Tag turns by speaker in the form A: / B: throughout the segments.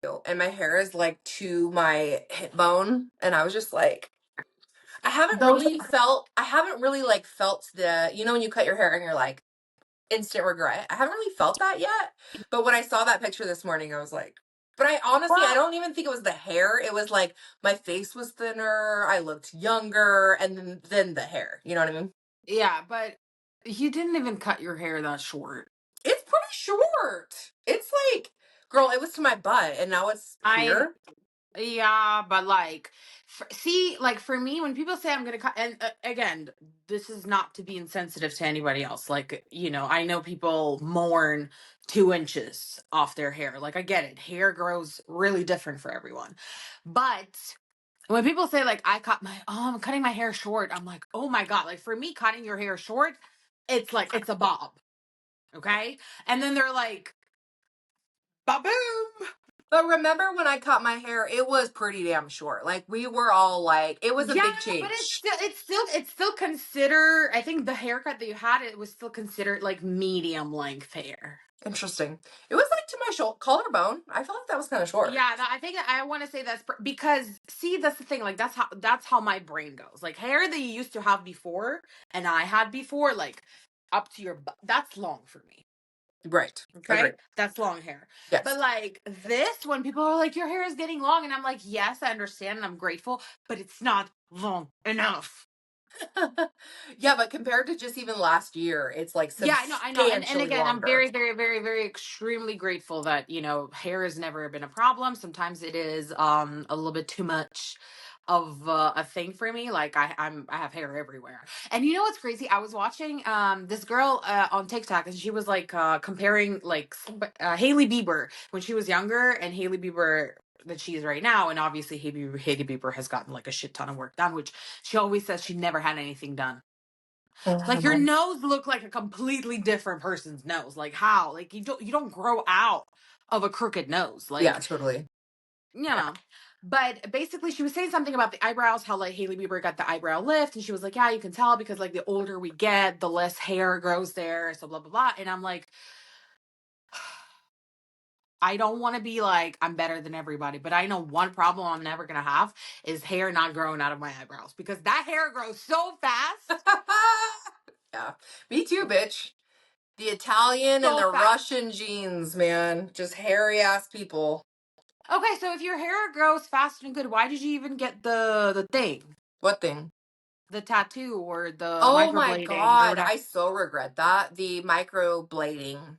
A: and my hair is like to my hip bone, and I was just like, I haven't really like felt the, when you cut your hair and you're like instant regret. I haven't really felt that yet. But when I saw that picture this morning, I was like, but I don't even think it was the hair. It was like my face was thinner, I looked younger, and then the hair. You know what I mean?
B: Yeah, but you didn't even cut your hair that short.
A: It's pretty short. It's like, girl, it was to my butt, and now it's here.
B: Yeah, but like, see, like for me, when people say I'm gonna cut, and again, this is not to be insensitive to anybody else. Like, I know people mourn 2 inches off their hair. Like, I get it. Hair grows really different for everyone. But when people say like I'm cutting my hair short, I'm like, oh my God. Like for me, cutting your hair short, it's like it's a bob. Okay. And then they're like, ba-boom.
A: But remember when I cut my hair, it was pretty damn short. Like we were all like, it was a
B: Yeah,
A: big
B: but it's
A: change.
B: still considered. I think the haircut that you had, it was still considered like medium length hair.
A: Interesting. It was like to my collarbone. I felt like that was kind of short.
B: Yeah, I think I want to say that's because see, that's the thing. Like that's how my brain goes. Like hair that you used to have before, and I had before, like up to your butt. That's long for me.
A: Right.
B: Okay,
A: Agreed.
B: that's long hair.
A: Yes.
B: But like this, when people are like, "Your hair is getting long," and I'm like, "Yes, I understand, and I'm grateful, but it's not long enough."
A: Yeah, but compared to just even last year, it's like
B: Yeah, I know. And
A: substantially
B: again, I'm
A: longer.
B: very, very, very, very extremely grateful that, hair has never been a problem. Sometimes it is a little bit too much of a thing for me. Like I have hair everywhere. And you know what's crazy? I was watching this girl on TikTok, and she was like comparing like Hailey Bieber when she was younger and Hailey Bieber that she is right now. And obviously Hailey Bieber has gotten like a shit ton of work done, which she always says she never had anything done. Like your nose look like a completely different person's nose. Like how? Like you don't grow out of a crooked nose.
A: Yeah,
B: Like,
A: totally.
B: Yeah. But basically she was saying something about the eyebrows, how like Hailey Bieber got the eyebrow lift, and she was like, yeah, you can tell because like the older we get, the less hair grows there. So blah blah blah. And I'm like, I don't want to be like I'm better than everybody, but I know one problem I'm never gonna have is hair not growing out of my eyebrows because that hair grows so fast.
A: Yeah. Me too, bitch. The Italian and
B: So
A: the
B: fast.
A: Russian genes, man. Just hairy ass people.
B: Okay, so if your hair grows fast and good, why did you even get the thing?
A: What thing?
B: The tattoo or the
A: Oh my
B: microblading or
A: God.
B: whatever.
A: I so regret that. The microblading.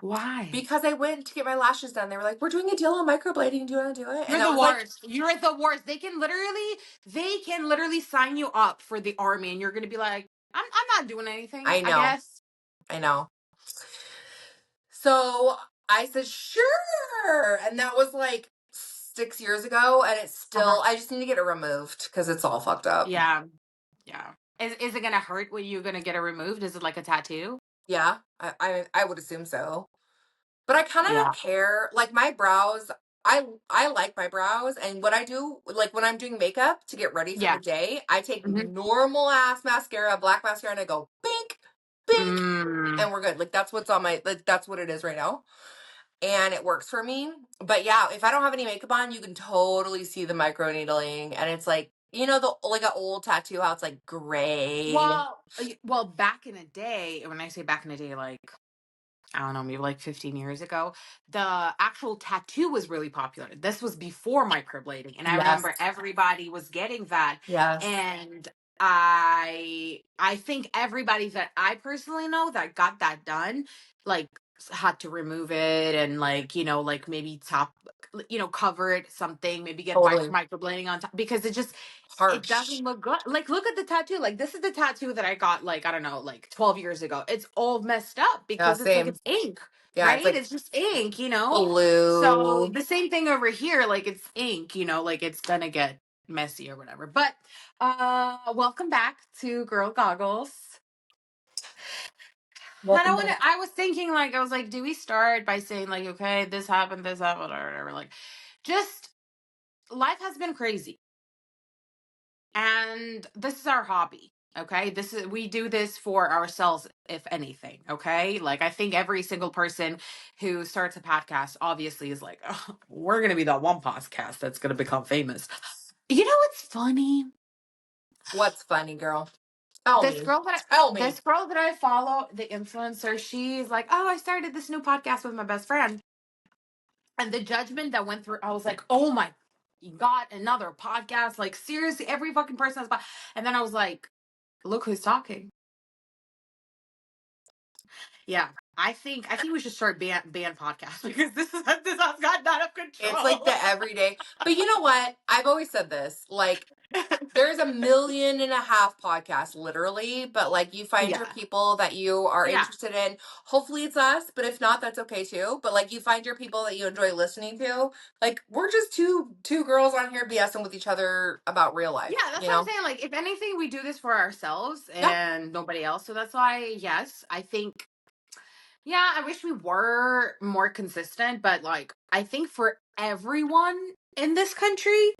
B: Why?
A: Because I went to get my lashes done. They were like, we're doing a deal on microblading. Do you want to do it?
B: You're
A: And I
B: the
A: was like,
B: worst. You're the worst. They can literally sign you up for the army and you're gonna be like, I'm not doing anything,
A: I
B: I
A: know.
B: guess.
A: I know. So I said, sure. And that was like 6 years ago. And it's
B: Uh-huh.
A: still, I just need to get it removed because it's all fucked up.
B: Yeah. Yeah. Is it gonna hurt when you're gonna get it removed? Is it like a tattoo?
A: Yeah, I would assume so. But I kind of
B: Yeah.
A: don't care. Like my brows, I like my brows, and what I do, like when I'm doing makeup to get ready for
B: Yeah.
A: the day, I take
B: Mm-hmm.
A: normal ass mascara, black mascara, and I go bink, bink,
B: Mm.
A: and we're good. Like that's what's on my, like that's what it is right now, and it works for me. But yeah, if I don't have any makeup on, you can totally see the micro needling, and it's like the like an old tattoo how it's like gray.
B: Well, back in the day, when I say back in the day, like I don't know, maybe like 15 years ago, the actual tattoo was really popular. This was before microblading. And I
A: Yes,
B: remember everybody was getting that.
A: yes,
B: And I think everybody that I personally know that got that done, like had to remove it and like maybe cover it something, maybe get
A: totally
B: microblading on top because it
A: harsh.
B: doesn't look good. Like, look at the tattoo. Like, this is the tattoo that I got, like, I don't know, like 12 years ago. It's all messed up
A: Yeah,
B: because it's like
A: same.
B: it's ink,
A: Yeah, it's
B: right?
A: like
B: It's just ink. So
A: blue.
B: the same thing over here, like it's ink, like it's gonna get messy or whatever. But welcome back to Girl Goggles.
A: Welcome back.
B: I was thinking, like, I was like, do we start by saying, like, okay, this happened, or whatever? Like, just life has been crazy. And this is our hobby. Okay, we do this for ourselves, if anything. Okay, like I think every single person who starts a podcast obviously is like, oh, we're gonna be that one podcast that's gonna become famous. You know what's funny?
A: What's funny, girl? Tell
B: This
A: me.
B: girl that
A: Tell me.
B: this girl that I follow, the influencer, she's like, oh, I started this new podcast with my best friend, and the judgment that went through, I was like, oh my god, another podcast? Like seriously, every fucking person has. And then I was like, look who's talking. Yeah, I think we should start ban podcasts because this has gotten out of
A: It's like
B: control.
A: the everyday. But you know what? I've always said this. Like, there's 1.5 million podcasts, literally. But like, you find your
B: Yeah,
A: people that you are
B: yeah,
A: interested in. Hopefully, it's us. But if not, that's okay too. But like, you find your people that you enjoy listening to. Like, we're just two girls on here BSing with each other about real
B: yeah.
A: life.
B: That's
A: You
B: what I'm
A: know?
B: saying. Like, if anything, we do this for ourselves
A: Yeah.
B: and nobody else. So that's why, yes, I think. Yeah, I wish we were more consistent, but like, I think for everyone in this country,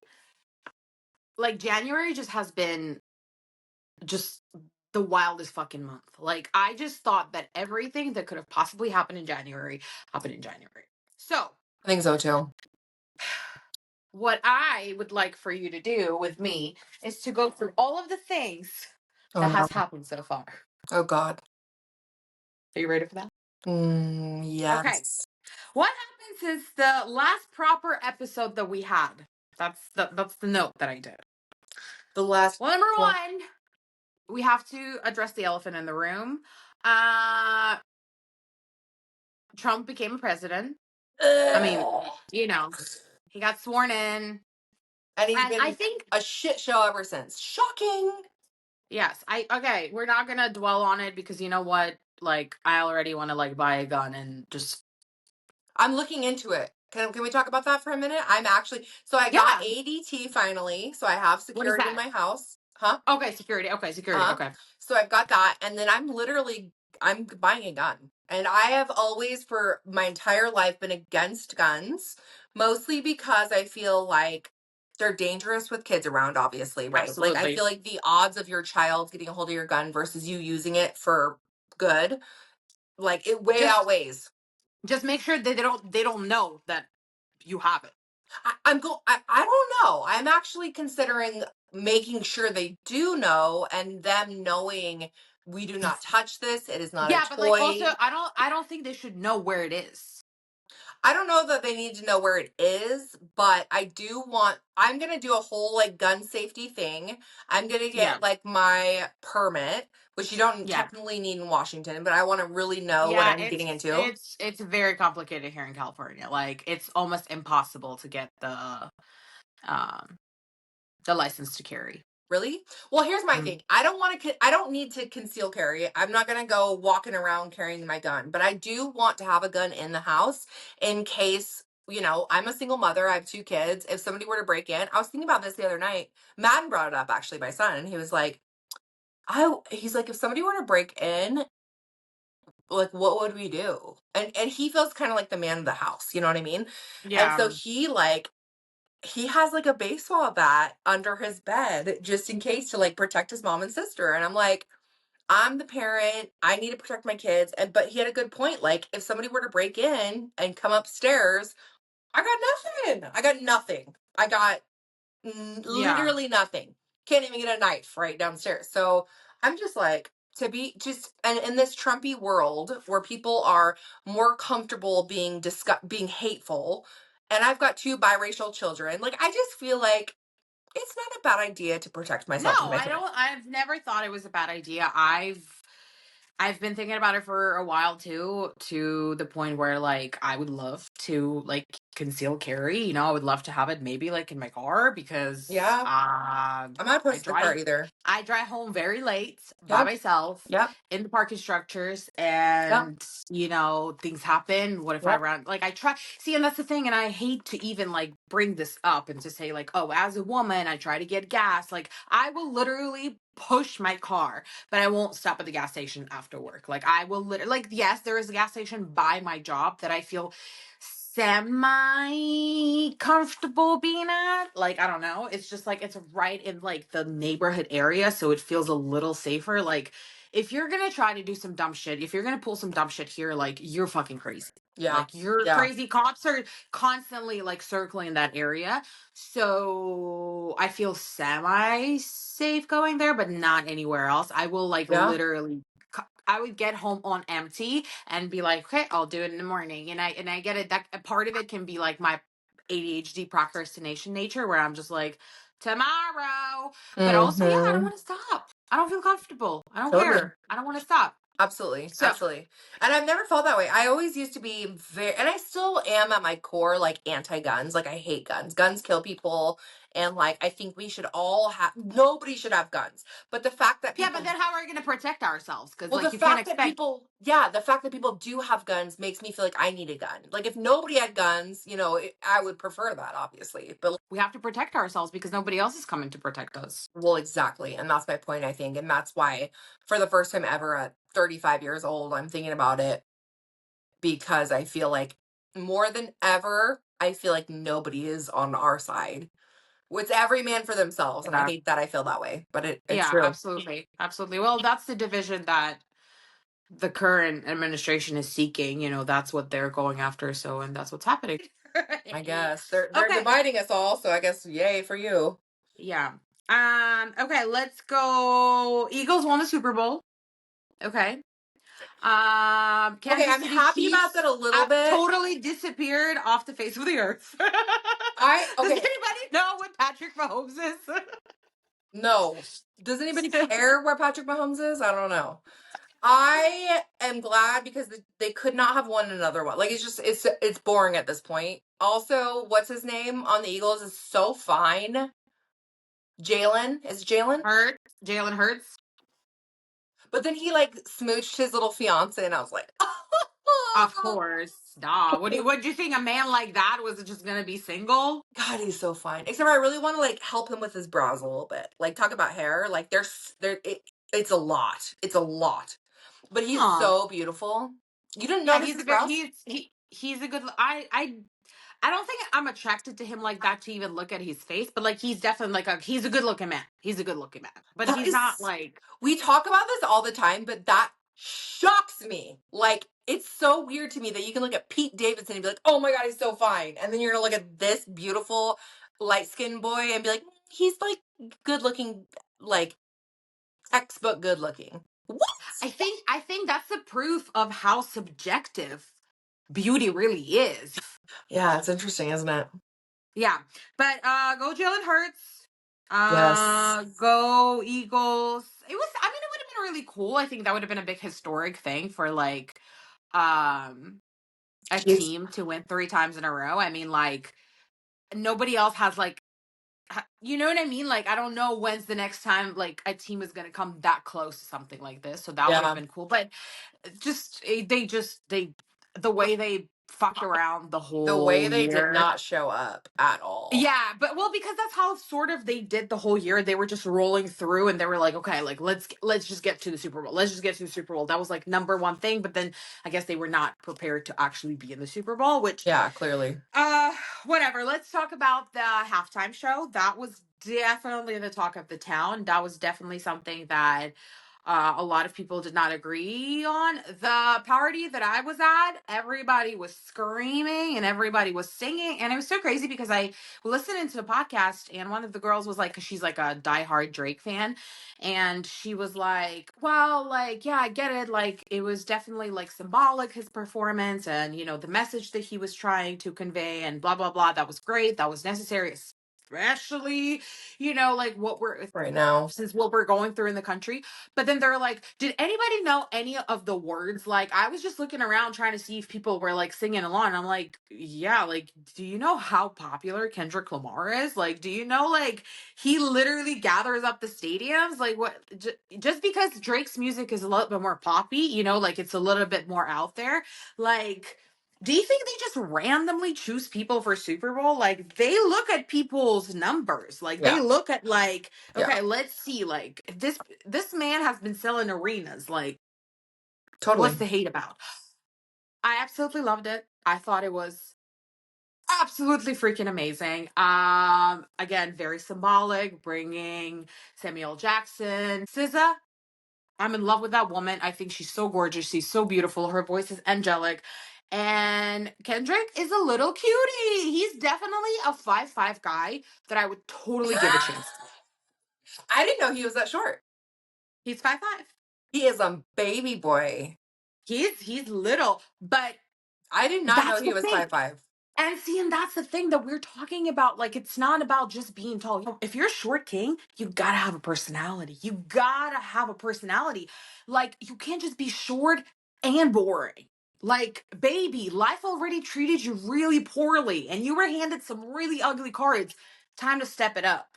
B: like January just has been just the wildest fucking month. Like, I just thought that everything that could have possibly happened in January happened in January. So,
A: I think so too.
B: what I would like for you to do with me is to go through all of the things
A: Oh
B: that
A: no.
B: has happened so far.
A: Oh God.
B: Are you ready for that? Okay.
A: Yes.
B: What happened since the last proper episode that we had? That's the note that I did.
A: The last
B: Well, number
A: one.
B: one, we have to address the elephant in the room. Uh Trump became president. I mean,
A: Ugh.
B: you know, he got sworn in.
A: And he's
B: And I
A: been
B: think,
A: a shit show ever since. Shocking.
B: yes, okay, we're not gonna dwell on it because you know what? Like, I already want to like buy a gun and just
A: I'm looking into it. Can we talk about that for a minute? I'm actually so I got
B: yeah.
A: ADT finally, so I have
B: What is
A: security in
B: that?
A: my house. Huh?
B: Okay, security. Okay, security.
A: Uh-huh.
B: Okay.
A: So I've got that, and then I'm buying a gun. And I have always for my entire life been against guns, mostly because I feel like they're dangerous with kids around, obviously, right? Like I
B: Absolutely.
A: feel like the odds of your child getting a hold of your gun versus you using it for good, like it way
B: Just
A: outweighs.
B: just make sure that they don't know that you have it.
A: I don't know. I'm actually considering making sure they do know and them knowing we do not touch this. It is not a
B: Yeah, but like also
A: toy.
B: I don't think they should know where it is.
A: I don't know that they need to know where it is, but I'm going to do a whole like gun safety thing. I'm going to
B: Yeah.
A: get like my permit, which you don't
B: Yeah.
A: technically need in Washington, but I want to really know what
B: Yeah,
A: I'm
B: it's
A: getting into.
B: it's very complicated here in California. Like it's almost impossible to get um the license to carry.
A: Really? Well, here's my
B: Mm.
A: thing. I don't need to conceal carry. I'm not going to go walking around carrying my gun, but I do want to have a gun in the house in case, I'm a single mother. I have 2 kids. If somebody were to break in, I was thinking about this the other night. Madden brought it up, actually, my son. He was like, he's like, if somebody were to break in, like, what would we do? And he feels kind of like the man of the house. You know what I mean? And
B: Yeah.
A: so he has like a baseball bat under his bed just in case to like protect his mom and sister. And I'm like, I'm the parent. I need to protect my kids. But he had a good point. Like, if somebody were to break in and come upstairs, I got nothing. I got nothing. I got
B: Yeah.
A: literally nothing. Can't even get a knife right downstairs. So I'm just like, to be just, and in this Trumpy world where people are more comfortable being hateful, and I've got 2 biracial children, like I just feel like it's not a bad idea to protect
B: No,
A: myself and my
B: I
A: kids.
B: don't. I've never thought it was a bad idea. I've been thinking about it for a while too, to the point where like I would love to like conceal carry. I would love to have it maybe like in my car because
A: Yeah, I'm not
B: I
A: opposed to the car
B: drive
A: either.
B: I drive home very late by
A: Yep,
B: myself
A: yep,
B: in the parking structures,
A: yep,
B: and things happen. What if I
A: yep.
B: run? Like I try. See, and that's the thing. And I hate to even like bring this up and to say like, oh, as a woman, I try to get gas. Like I will literally push my car, but I won't stop at the gas station after work. Like I will literally, like, yes, there is a gas station by my job that I feel semi comfortable being at. Like, I don't know. It's just like it's right in like the neighborhood area, so it feels a little safer. Like, if you're gonna try to do some dumb shit, if you're gonna pull some dumb shit here, like you're fucking crazy.
A: Yeah.
B: Like you're
A: Yeah.
B: crazy. Cops are constantly like circling that area. So I feel semi safe going there, but not anywhere else. I will like
A: Yeah.
B: literally I would get home on empty and be like, okay, I'll do it in the morning. And I get it. That a part of it can be like my ADHD procrastination nature, where I'm just like, tomorrow. But also, yeah, I don't
A: Mm-hmm.
B: want to stop. I don't feel comfortable. I don't
A: Totally.
B: care. I don't want to stop.
A: Absolutely.
B: So
A: Absolutely. And I've never felt that way. I always used to be very, and I still am at my core, like anti-guns. Like I hate guns. Guns kill people. And like, I think we should all have, nobody should have guns. But the fact that
B: yeah, but
A: people,
B: then how are we going to protect ourselves? Because
A: well, the
B: like you can't
A: fact that
B: expect.
A: people, yeah, the fact that people do have guns makes me feel like I need a gun. Like if nobody had guns, I would prefer that, obviously. But
B: We have to protect ourselves because nobody else is coming to protect us.
A: well, exactly. And that's my point, I think. And that's why, for the first time ever at 35 years old, I'm thinking about it because I feel like more than ever, I feel like nobody is on our side. It's every man for themselves. And I
B: Yeah.
A: hate that I feel that way, but it's
B: Yeah,
A: true.
B: absolutely. Absolutely. Well, that's the division that the current administration is seeking. That's what they're going after. So, and that's what's happening.
A: I guess they're
B: Okay.
A: dividing us all. So I guess yay for you.
B: Yeah. Okay, let's go. Eagles won the Super Bowl. Okay.
A: Okay,
B: Kansas
A: I'm
B: City
A: happy about that
B: Chiefs
A: a little bit.
B: totally disappeared off the face of the earth.
A: I
B: Does
A: okay.
B: anybody know what Patrick Mahomes is?
A: No. Does anybody care where Patrick Mahomes is? I don't know. I am glad because they could not have won another one. Like it's boring at this point. Also, what's his name on the Eagles is so fine. Jalen is it Jalen,
B: Jalen Hurts.
A: but then he like smooched his little fiance, and I was like,
B: Of course. Nah. What do you think a man like that was just gonna be single?
A: God, he's so fine. Except I really want to like help him with his brows a little bit. Like talk about hair. Like it's a lot. It's a lot. But he's
B: Huh.
A: so beautiful. You didn't
B: Yeah,
A: notice
B: he's a
A: his
B: good
A: brows?
B: he's a good I don't think I'm attracted to him like that to even look at his face, but like he's definitely like he's a good looking man. He's a good looking man. But
A: That
B: he's not
A: is,
B: like
A: we talk about this all the time, but that shocks me. Like, it's so weird to me that you can look at Pete Davidson and be like, oh my God, he's so fine. And then you're going to look at this beautiful light skinned boy and be like, he's like good looking, like textbook good looking. What?
B: I think that's the proof of how subjective beauty really is.
A: Yeah, it's interesting, isn't it?
B: Yeah. But go Jalen Hurts.
A: Yes.
B: Go Eagles. It would have been really cool. I think that would have been a big historic thing for like um a
A: He's,
B: team to win 3 times in a row. I mean, like nobody else has like you know what I mean? Like I don't know when's the next time like a team is gonna come that close to something like this. So that would have
A: yeah,
B: been cool. But they the way they fucked around the
A: the
B: whole
A: way they did
B: year.
A: not show up at all.
B: Yeah, but well, because that's how sort of they did the whole year. They were just rolling through, and they were like, okay, like let's just get to the Super Bowl. Let's just get to the Super Bowl. That was like number one thing. But then I guess they were not prepared to actually be in the Super Bowl, which
A: Yeah, clearly.
B: uh, whatever. Let's talk about the halftime show. That was definitely the talk of the town. That was definitely something that a lot of people did not agree on. The party that I was at, everybody was screaming and everybody was singing. And it was so crazy because I listened to the podcast and one of the girls was like, because she's like a diehard Drake fan. And she was like, well, like, yeah, I get it. Like, it was definitely like symbolic, his performance and, the message that he was trying to convey and blah, blah, blah. That was great. That was necessary, especially, like
A: Right now.
B: since what we're going through in the country. But then they're like, did anybody know any of the words? Like, I was just looking around trying to see if people were like singing along. I'm like, yeah, like, do you know how popular Kendrick Lamar is? Like, do you know, like, he literally gathers up the stadiums? Like, what, just because Drake's music is a little bit more poppy, like it's a little bit more out there, like, do you think they just randomly choose people for Super Bowl? Like they look at people's numbers. Like they
A: Yeah,
B: look at like,
A: yeah,
B: okay, let's see. Like this man has been selling arenas. Like, what's
A: totally.
B: the hate about? I absolutely loved it. I thought it was Absolutely freaking amazing. Again, very symbolic, bringing Samuel Jackson, SZA. I'm in love with that woman. I think she's so gorgeous. She's so beautiful. Her voice is angelic. And Kendrick is a little cutie. He's definitely a 5'5" guy that I would totally give a chance to.
A: I didn't know he was that short.
B: He's 5'5".
A: He is a baby boy.
B: He's little, but
A: I did not know
B: that's
A: he
B: the
A: was
B: thing.
A: 5'5".
B: And see, and that's the thing that we're talking about. Like, it's not about just being tall. If you're a short king, you gotta have a personality. You gotta have a personality. Like, you can't just be short and boring. Like, baby, life already treated you really poorly, and you were handed some really ugly cards. Time to step it up.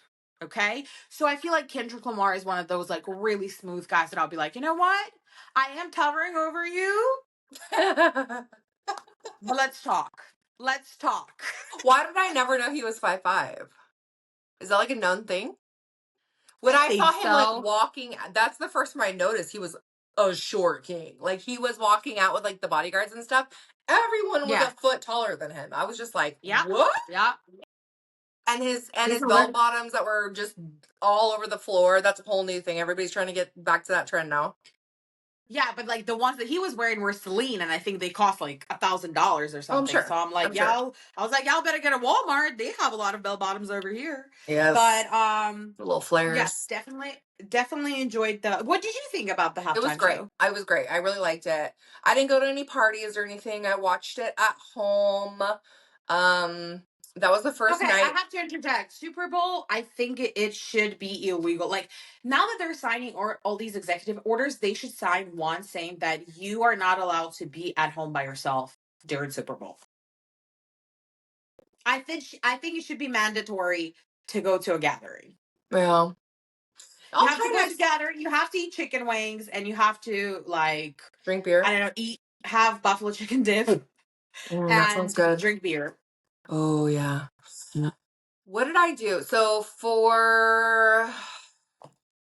B: Okay? So I feel like Kendrick Lamar is one of those, like, really smooth guys that I'll be like, you know what? I am towering over you, but let's talk. Let's talk.
A: Why did I never know he was 5'5"? Is that like a known thing? When
B: I
A: I
B: think
A: saw him like
B: so.
A: walking, that's the first time I noticed he was a short king. Like he was walking out with like the bodyguards and stuff. Everyone was a
B: Yeah.
A: foot taller than him. I was just like,
B: Yeah.
A: what?
B: Yeah.
A: And his
B: He's a
A: bell
B: lit.
A: bottoms that were just all over the floor. That's a whole new thing. Everybody's trying to get back to that trend now.
B: Yeah, but like the ones that he was wearing were Celine, and I think they cost like $1,000 or
A: Oh, I'm
B: something. So
A: sure.
B: I'm like,
A: I'm sure.
B: I was like, y'all better get a Walmart. They have a lot of bell bottoms over here.
A: Yes.
B: But
A: The little
B: yeah,
A: flares.
B: definitely enjoyed the. What did you think about the
A: It was
B: halftime
A: great.
B: show?
A: I was great. I really liked it. I didn't go to any parties or anything. I watched it at home. That was the first
B: Okay, I
A: night.
B: have to interject. Super Bowl, I think it should be illegal. Like now that they're signing all these executive orders, they should sign one saying that you are not allowed to be at home by yourself during Super Bowl. I think it should be mandatory to go to a gathering.
A: Well,
B: You
A: I'll
B: have to
A: try
B: go to
A: next.
B: gathering. You have to eat chicken wings, and you have to like
A: Drink
B: I
A: beer.
B: don't know, have buffalo chicken dip
A: That sounds
B: and
A: good.
B: drink beer.
A: Oh yeah. Yeah. What did I do? So for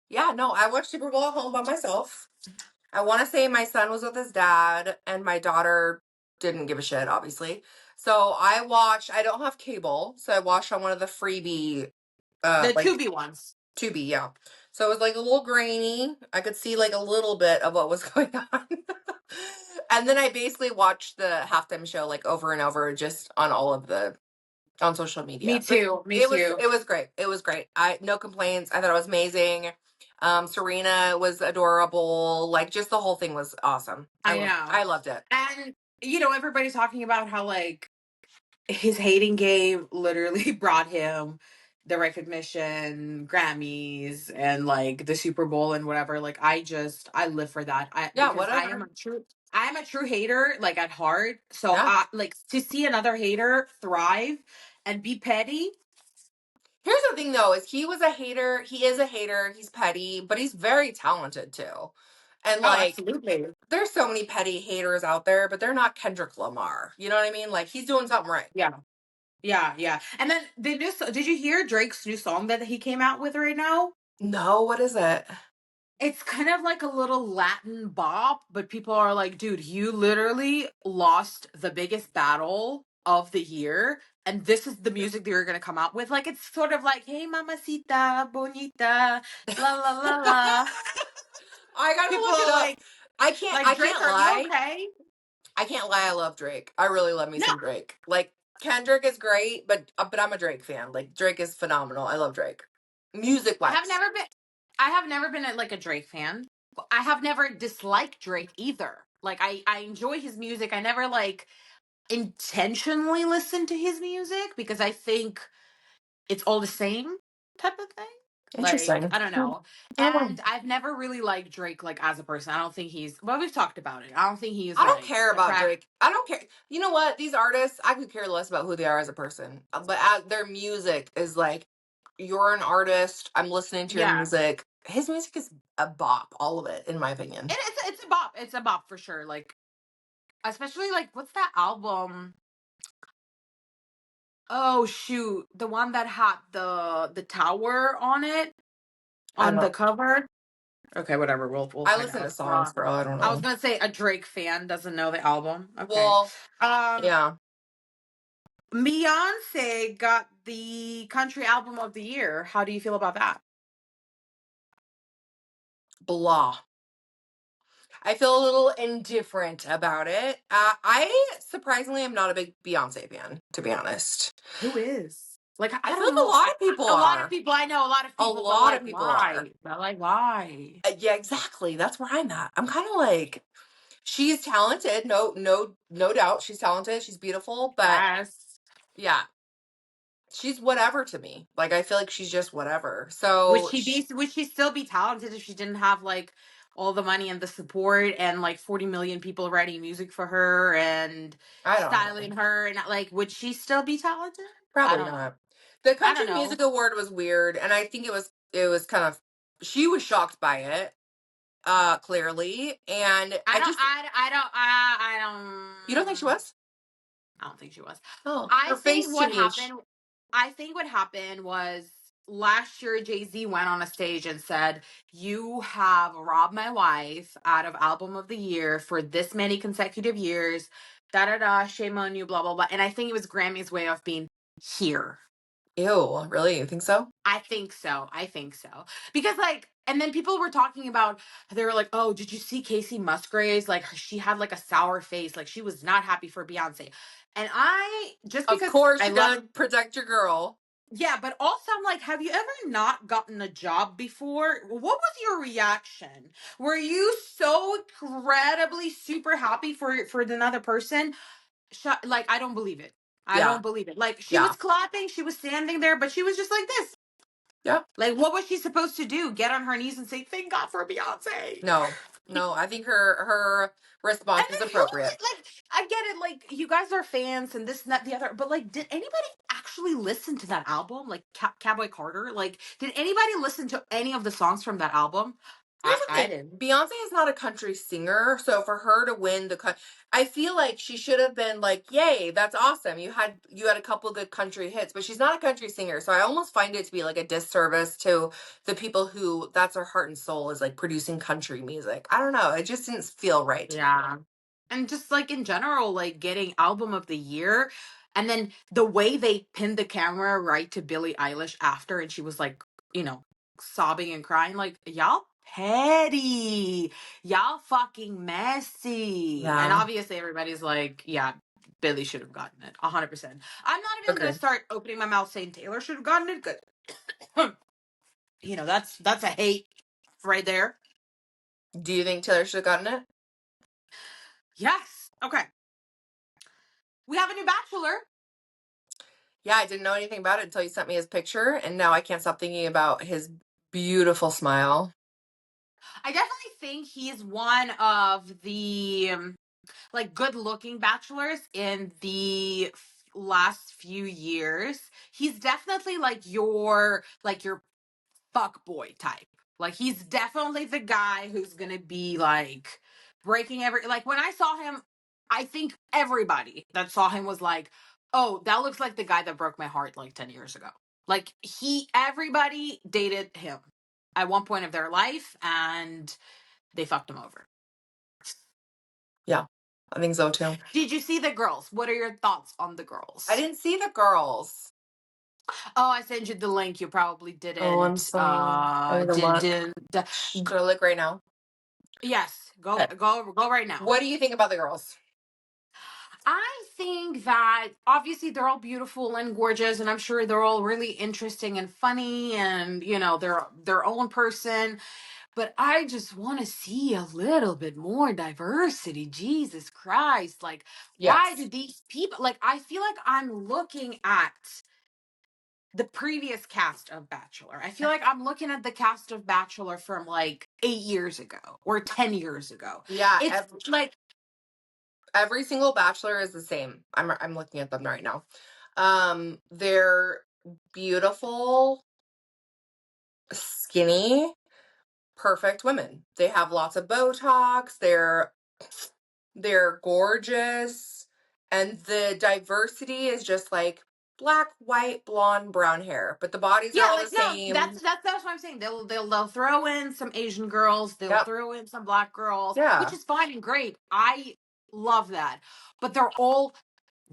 A: yeah, no, I watched Super Bowl at home by myself. I want to say my son was with his dad, and my daughter didn't give a shit, obviously. So I don't have cable, so I watched on one of the freebie,
B: The
A: like
B: Tubi ones.
A: Tubi, yeah. So it was like a little grainy. I could see like a little bit of what was going on. And then I basically watched the halftime show like over and over just on social
B: Me
A: media. But
B: too. Me
A: it
B: too.
A: was great. It was great. I no complaints. I thought it was amazing. Serena was adorable. Like just the whole thing was awesome.
B: I know.
A: I loved it.
B: And everybody's talking about how like his hating game literally brought him the recognition, Grammys, and like the Super Bowl and whatever. Like I live for that.
A: Yeah,
B: Because
A: whatever.
B: I am a true hater, like at heart. So
A: Yeah.
B: I like to see another hater thrive and be petty.
A: Here's the thing though, is he was a hater. He is a hater. He's petty, but he's very talented too. And
B: Oh,
A: like
B: absolutely.
A: there's so many petty haters out there, but they're not Kendrick Lamar. You know what I mean? Like he's doing something right.
B: Yeah. Yeah, yeah. And then did you hear Drake's new song that he came out with right now?
A: No, what is it?
B: It's kind of like a little Latin bop, but people are like, dude, you literally lost the biggest battle of the year. And this is the music that you're going to come out with. Like, it's sort of like, hey, mamacita, bonita, la la la la.
A: I gotta
B: People
A: look it
B: are
A: up.
B: like,
A: I
B: Drake,
A: can't
B: are you
A: lie.
B: okay?
A: I can't lie. I love Drake. I really love me
B: No,
A: some Drake. Like Kendrick is great, but I'm a Drake fan. Like Drake is phenomenal. I love Drake. Music
B: I have
A: wise.
B: never been, I have never been like a Drake fan. I have never disliked Drake either. Like, I enjoy his music. I never like intentionally listen to his music because I think it's all the same type of thing. Like,
A: Interesting.
B: I don't know. And I've never really liked Drake like as a person. I don't think well, we've talked about it. I don't think he's
A: I don't
B: like
A: care about
B: attract.
A: Drake. I don't care. You know what? These artists, I could care less about who they are as a person. But their music is like, you're an artist. I'm listening to your
B: Yeah.
A: music. His music is a bop, all of it, in my opinion.
B: It's a bop. It's a bop for sure. Like, especially like what's that album? Oh shoot. The one that had the tower on it
A: I
B: on the
A: don't.
B: cover. Okay, whatever. We'll
A: I
B: find
A: listen to
B: out.
A: songs, girl. I don't
B: I was
A: know.
B: gonna say a Drake fan doesn't know the album. Okay.
A: Well,
B: Um,
A: yeah.
B: Beyonce got the country album of the year. How do you feel about that?
A: Blah. I feel a little indifferent about it. I surprisingly am not a big Beyonce fan, to be honest.
B: Who is? Like,
A: I
B: I
A: feel
B: don't
A: like a
B: know.
A: lot of people
B: A lot of
A: are.
B: people, I know a lot of
A: A
B: people, but
A: lot
B: like,
A: of people are.
B: why? But like, why?
A: Yeah, exactly. That's where I'm at. I'm kind of like, she's talented. No doubt. She's talented. She's beautiful. But
B: Yes.
A: yeah, she's whatever to me. Like, I feel like she's just whatever. So,
B: Would she still be talented if she didn't have like all the money and the support and like 40 million people writing music for her and
A: I don't know.
B: styling her and like would she still be talented? I
A: Probably
B: don't know.
A: not. The
B: I
A: country
B: don't know.
A: music award was weird, and I think it was kind of, she was shocked by it, clearly. And
B: I
A: I
B: don't
A: just, you don't think she was?
B: I don't think she was.
A: Oh,
B: I
A: her
B: think
A: face to
B: what
A: me.
B: happened I think what happened was last year Jay-Z went on a stage and said, "You have robbed my wife out of album of the year for this many consecutive years. Da da da, shame on you, blah blah blah." And I think it was Grammy's way of being here.
A: Ew, really? You think so?
B: I think so. I think so. Because like and then people were talking about they were like, "Oh, did you see Casey Musgraves? Like she had like a sour face, like she was not happy for Beyonce." And I just
A: Of
B: because
A: course,
B: I
A: you
B: love
A: gotta protect your girl.
B: yeah, but also I'm like, have you ever not gotten a job before? What was your reaction? Were you so incredibly super happy for another person? Like I don't believe it. I
A: Yeah,
B: don't believe it. Like she
A: yeah,
B: was clapping, she was standing there, but she was just like this.
A: yeah.
B: Like what was she supposed to do? Get on her knees and say, "Thank God for Beyonce."
A: No, no. I think her
B: And
A: response was
B: then who
A: appropriate.
B: like I get it, like you guys are fans and this and that the other, but like did anybody actually listen to that album? Like Cowboy Carter? Like did anybody listen to any of the songs from that album?
A: Here's the
B: I
A: thing.
B: didn't.
A: Beyonce is not a country singer, so for her to win I feel like she should have been like, "Yay, that's awesome. You had a couple good country hits," but she's not a country singer. So I almost find it to be like a disservice to the people who that's their heart and soul is like producing country music. I don't know. It just didn't feel right.
B: Yeah. And just like in general, like getting album of the year. And then the way they pinned the camera right to Billie Eilish after, and she was like, you know, sobbing and crying, like, y'all petty. Y'all fucking messy. And
A: Yeah.
B: obviously everybody's like, yeah, Billie should have gotten it. 100%. I'm not even gonna
A: Agreed.
B: start opening my mouth saying Taylor should have gotten it. Good. You know, that's a hate right there.
A: Do you think Taylor should have gotten it?
B: Yes. Okay. We have a new bachelor.
A: Yeah, I didn't know anything about it until you sent me his picture, and now I can't stop thinking about his beautiful smile.
B: I definitely think he's one of the like good looking bachelors in the last few years. He's definitely like your fuck boy type. Like he's definitely the guy who's gonna be like breaking every like when I saw him, I think everybody that saw him was like, "Oh, that looks like the guy that broke my heart like 10 years ago." Like everybody dated him at one point of their life and they fucked him over.
A: Yeah, I think so too.
B: Did you see the girls? What are your thoughts on the
A: I
B: girls?
A: didn't see the girls.
B: Oh, I sent you the link. You probably
A: Oh, I'm
B: didn't.
A: sorry. I'm gonna look.
B: Didn't.
A: Should I look right now?
B: Yes,
A: Okay.
B: go right now.
A: What do you think about the girls?
B: I think that obviously they're all beautiful and gorgeous, and I'm sure they're all really interesting and funny, and you know they're their own person. But I just want to see a little bit more diversity. Jesus Christ! Like, why
A: Yes.
B: do these people? Like, I feel like I'm looking at the previous cast of Bachelor. I feel like I'm looking at the cast of Bachelor from like 8 years ago or 10 years ago.
A: Yeah,
B: It's like
A: every single bachelor is the same. I'm looking at them right now. They're beautiful, skinny, perfect women. They have lots of Botox. They're gorgeous, and the diversity is just like black, white, blonde, brown hair, but the bodies are
B: yeah,
A: all the
B: like no,
A: same.
B: that's what I'm saying. They'll throw in some Asian girls, they'll
A: Yep.
B: throw in some black girls, which
A: Yeah.
B: is fine and great. I love that. But they're all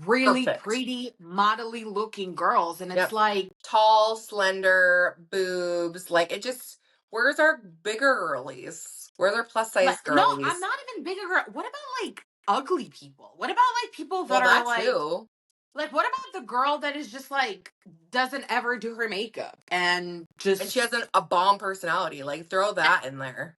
B: really
A: Perfect.
B: pretty, modelly looking girls. And it's
A: Yep.
B: like,
A: Tall, slender, boobs. Like it just, where's our bigger girlies? Where's our plus size
B: no, I'm
A: girlies?
B: not even bigger girl. What about like ugly people? What about like people that
A: Well,
B: are
A: that too.
B: like, what about the girl that is just like, doesn't ever do her makeup and
A: And she
B: just
A: has a bomb personality. Like throw that in there.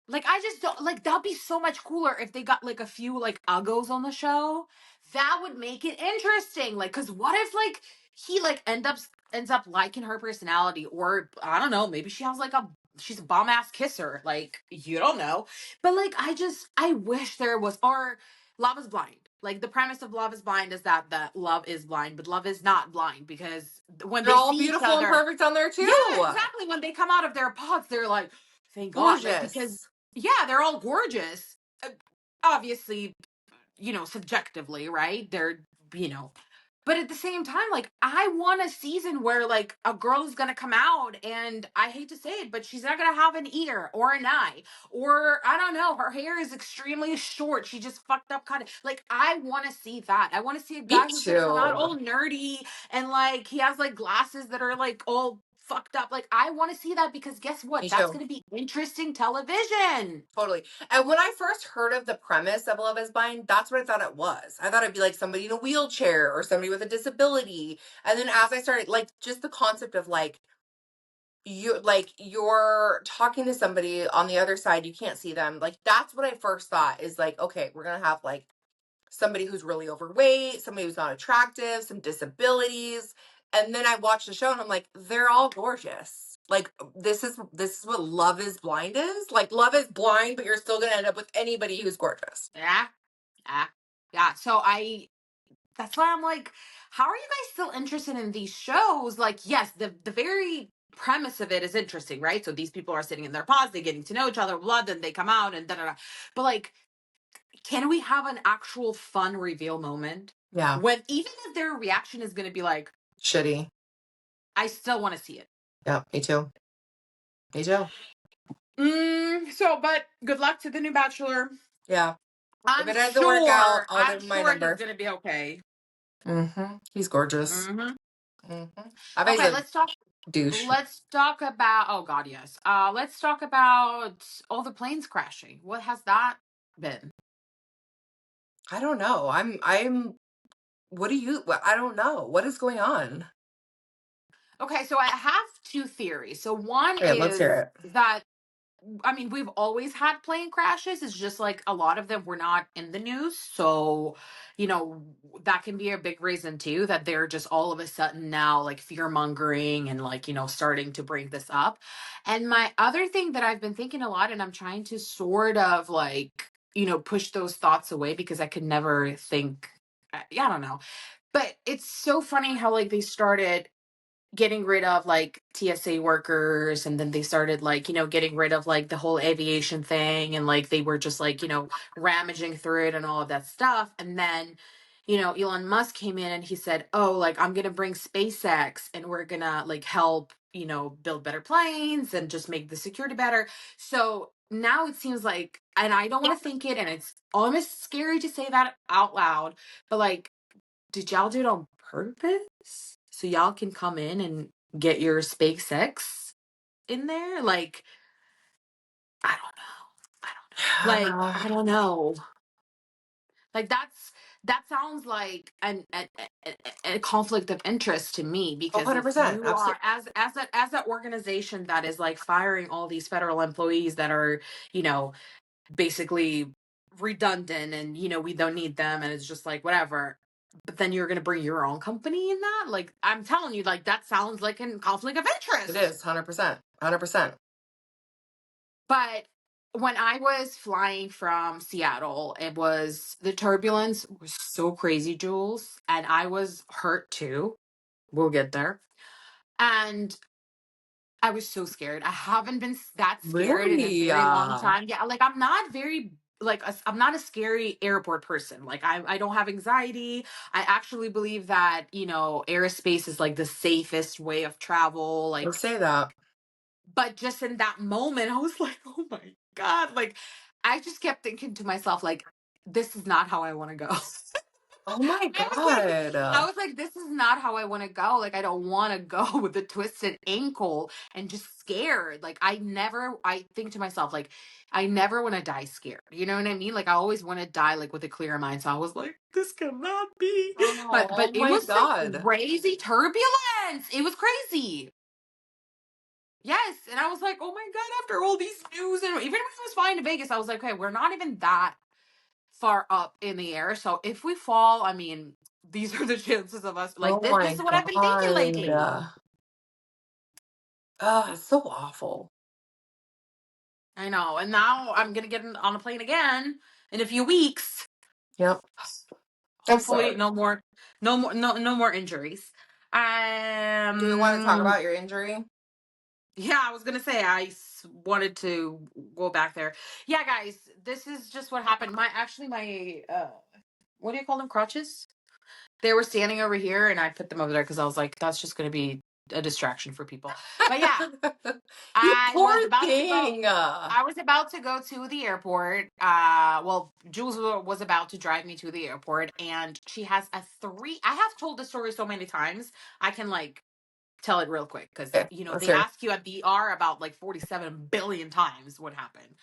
B: like, I just don't like, that'd be so much cooler if they got like a few like uggos on the show. That would make it interesting. Like, cause what if like he like ends up liking her personality, or I don't know, maybe she has like she's a bomb ass kisser. Like, you don't know. But like, I wish there was, or Love is Blind. Like, the premise of Love is Blind is that love is blind, but love is not blind, because when
A: They're
B: they
A: all
B: see each
A: beautiful and
B: other,
A: perfect on there
B: yeah,
A: too.
B: exactly. When they come out of their pods, they're like, thank God. Like, because,
A: Gorgeous.
B: yeah, they're all gorgeous. Obviously, subjectively, right? They're, you know, but at the same time, like, I want a season where like a girl is gonna come out, and I hate to say it, but she's not gonna have an ear or an eye, or I don't know, her hair is extremely short. She just fucked up cut it. Like, I want to see that. I want to see a
A: Me
B: guy who's gonna come out
A: too.
B: all nerdy, and like he has like glasses that are like all fucked up. Like, I want to see that, because guess
A: Me
B: what? That's
A: too.
B: gonna be interesting television.
A: Totally. And when I first heard of the premise of Love is Blind, that's what I thought it was. I thought it'd be like somebody in a wheelchair or somebody with a disability. And then as I started, like, just the concept of you're talking to somebody on the other side, you can't see them. Like, that's what I first thought is like, okay, we're gonna have like somebody who's really overweight, somebody who's not attractive, some disabilities. And then I watched the show and I'm like, they're all gorgeous. Like this is what Love is Blind is. Like love is blind, but you're still gonna end up with anybody who's gorgeous.
B: Yeah, yeah, yeah. So that's why I'm like, how are you guys still interested in these shows? Like, yes, the very premise of it is interesting, right? So these people are sitting in their pods, they're getting to know each other, blah, then they come out and da da da. But like, can we have an actual fun reveal moment?
A: Yeah.
B: When even if their reaction is gonna be like,
A: Shitty.
B: I still want to see it.
A: Yeah, me too. Me too.
B: But good luck to the new Bachelor.
A: Yeah. If
B: I'm
A: it doesn't work out,
B: sure,
A: I'll give
B: I'm
A: him my
B: sure he's
A: number.
B: gonna be okay.
A: He's gorgeous.
B: Mm-hmm.
A: I bet he's
B: Okay,
A: a douche.
B: let's talk about, oh god, yes. Let's talk about all the planes crashing. What has that been?
A: I don't know. I'm what do you I don't know. What is going on?
B: Okay, so I have two theories. So one
A: Okay, let's
B: is
A: hear it.
B: that, I mean, we've always had plane crashes. It's just like a lot of them were not in the news. So, you know, that can be a big reason too, that they're just all of a sudden now like fear mongering and like, starting to bring this up. And my other thing that I've been thinking a lot, and I'm trying to sort of like, push those thoughts away, because I could never think, I don't know. But it's so funny how like they started getting rid of like TSA workers, and then they started like, getting rid of like the whole aviation thing, and like they were just like, ramaging through it and all of that stuff. And then, Elon Musk came in and he said, "Oh, like I'm going to bring SpaceX and we're going to like help, build better planes and just make the security better." So now it seems like, and I don't want to think it, and it's almost scary to say that out loud, but like, did y'all do it on purpose so y'all can come in and get your SpaceX in there? Like, I don't know. I don't know. Like, I don't know. Like, that sounds like a conflict of interest to me, because if
A: 100%.
B: you are,
A: Absolutely.
B: as an organization that is like firing all these federal employees that are, you know basically redundant, and we don't need them, and it's just like whatever, but then you're gonna bring your own company in that. Like, I'm telling you, like, that sounds like a conflict of
A: It
B: interest.
A: is 100%. 100%.
B: But when I was flying from Seattle, the turbulence was so crazy, Jules, and I was hurt too. We'll get there. And I was so scared. I haven't been that scared in a
A: Really?
B: very long time. Yeah, like, I'm not very like I'm not a scary airport person. Like, I don't have anxiety. I actually believe that, aerospace is like the safest way of travel.
A: Let's
B: Like,
A: say that.
B: but just in that moment, I was like, "Oh my god." Like, I just kept thinking to myself, like, this is not how I want to go.
A: Oh my
B: I was like,
A: God.
B: this is not how I want to go. Like, I don't want to go with a twisted ankle and just scared. Like, I think to myself, like, I never want to die scared. You know what I mean? Like, I always want to die like with a clear mind. So I was like, this cannot be. But
A: Oh
B: it
A: my
B: was some
A: God.
B: crazy turbulence. It was crazy. Yes. And I was like, oh my God, after all these news, and even when I was flying to Vegas, I was like, okay, we're not even that far up in the air. So if we fall, I mean, these are the chances of us. Like,
A: Oh
B: this
A: my
B: is what I've been thinking lately.
A: God. Oh, it's so awful.
B: I know. And now I'm gonna get on a plane again in a few weeks.
A: Yep. I'm
B: Hopefully
A: sorry.
B: no more injuries.
A: Do we want to talk
B: Um
A: about your injury?
B: yeah, I was gonna say wanted to go back there. Yeah, guys, this is just what happened. My what do you call them, crutches? They were standing over here and I put them over there because I was like, that's just going to be a distraction for people. But yeah,
A: You
B: I
A: poor
B: was about to go.
A: thing.
B: I was about to go to the airport. Well, Jules was about to drive me to the airport, and she has a three. I have told the story so many times. I can like tell it real quick because
A: Okay, let's
B: they
A: hear.
B: ask you at the R about like 47 billion times what happened,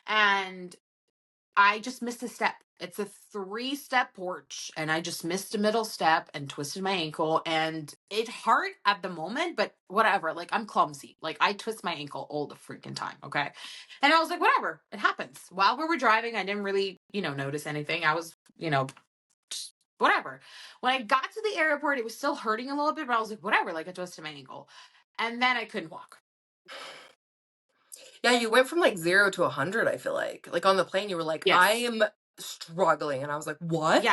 B: and I just missed a step. It's a three-step porch, and I just missed a middle step and twisted my ankle. And it hurt at the moment, but whatever. Like, I'm clumsy. Like, I twist my ankle all the freaking time. Okay. And I was like, whatever, it happens. While we were driving, I didn't really, notice anything. I was, just whatever. When I got to the airport, it was still hurting a little bit, but I was like, whatever, like I twisted my ankle. And then I couldn't walk.
A: Yeah, you went from like 0 to 100, I feel like. Like on the plane, you were like, I
B: Yes.
A: am struggling. And I was like,
B: Yeah.
A: what?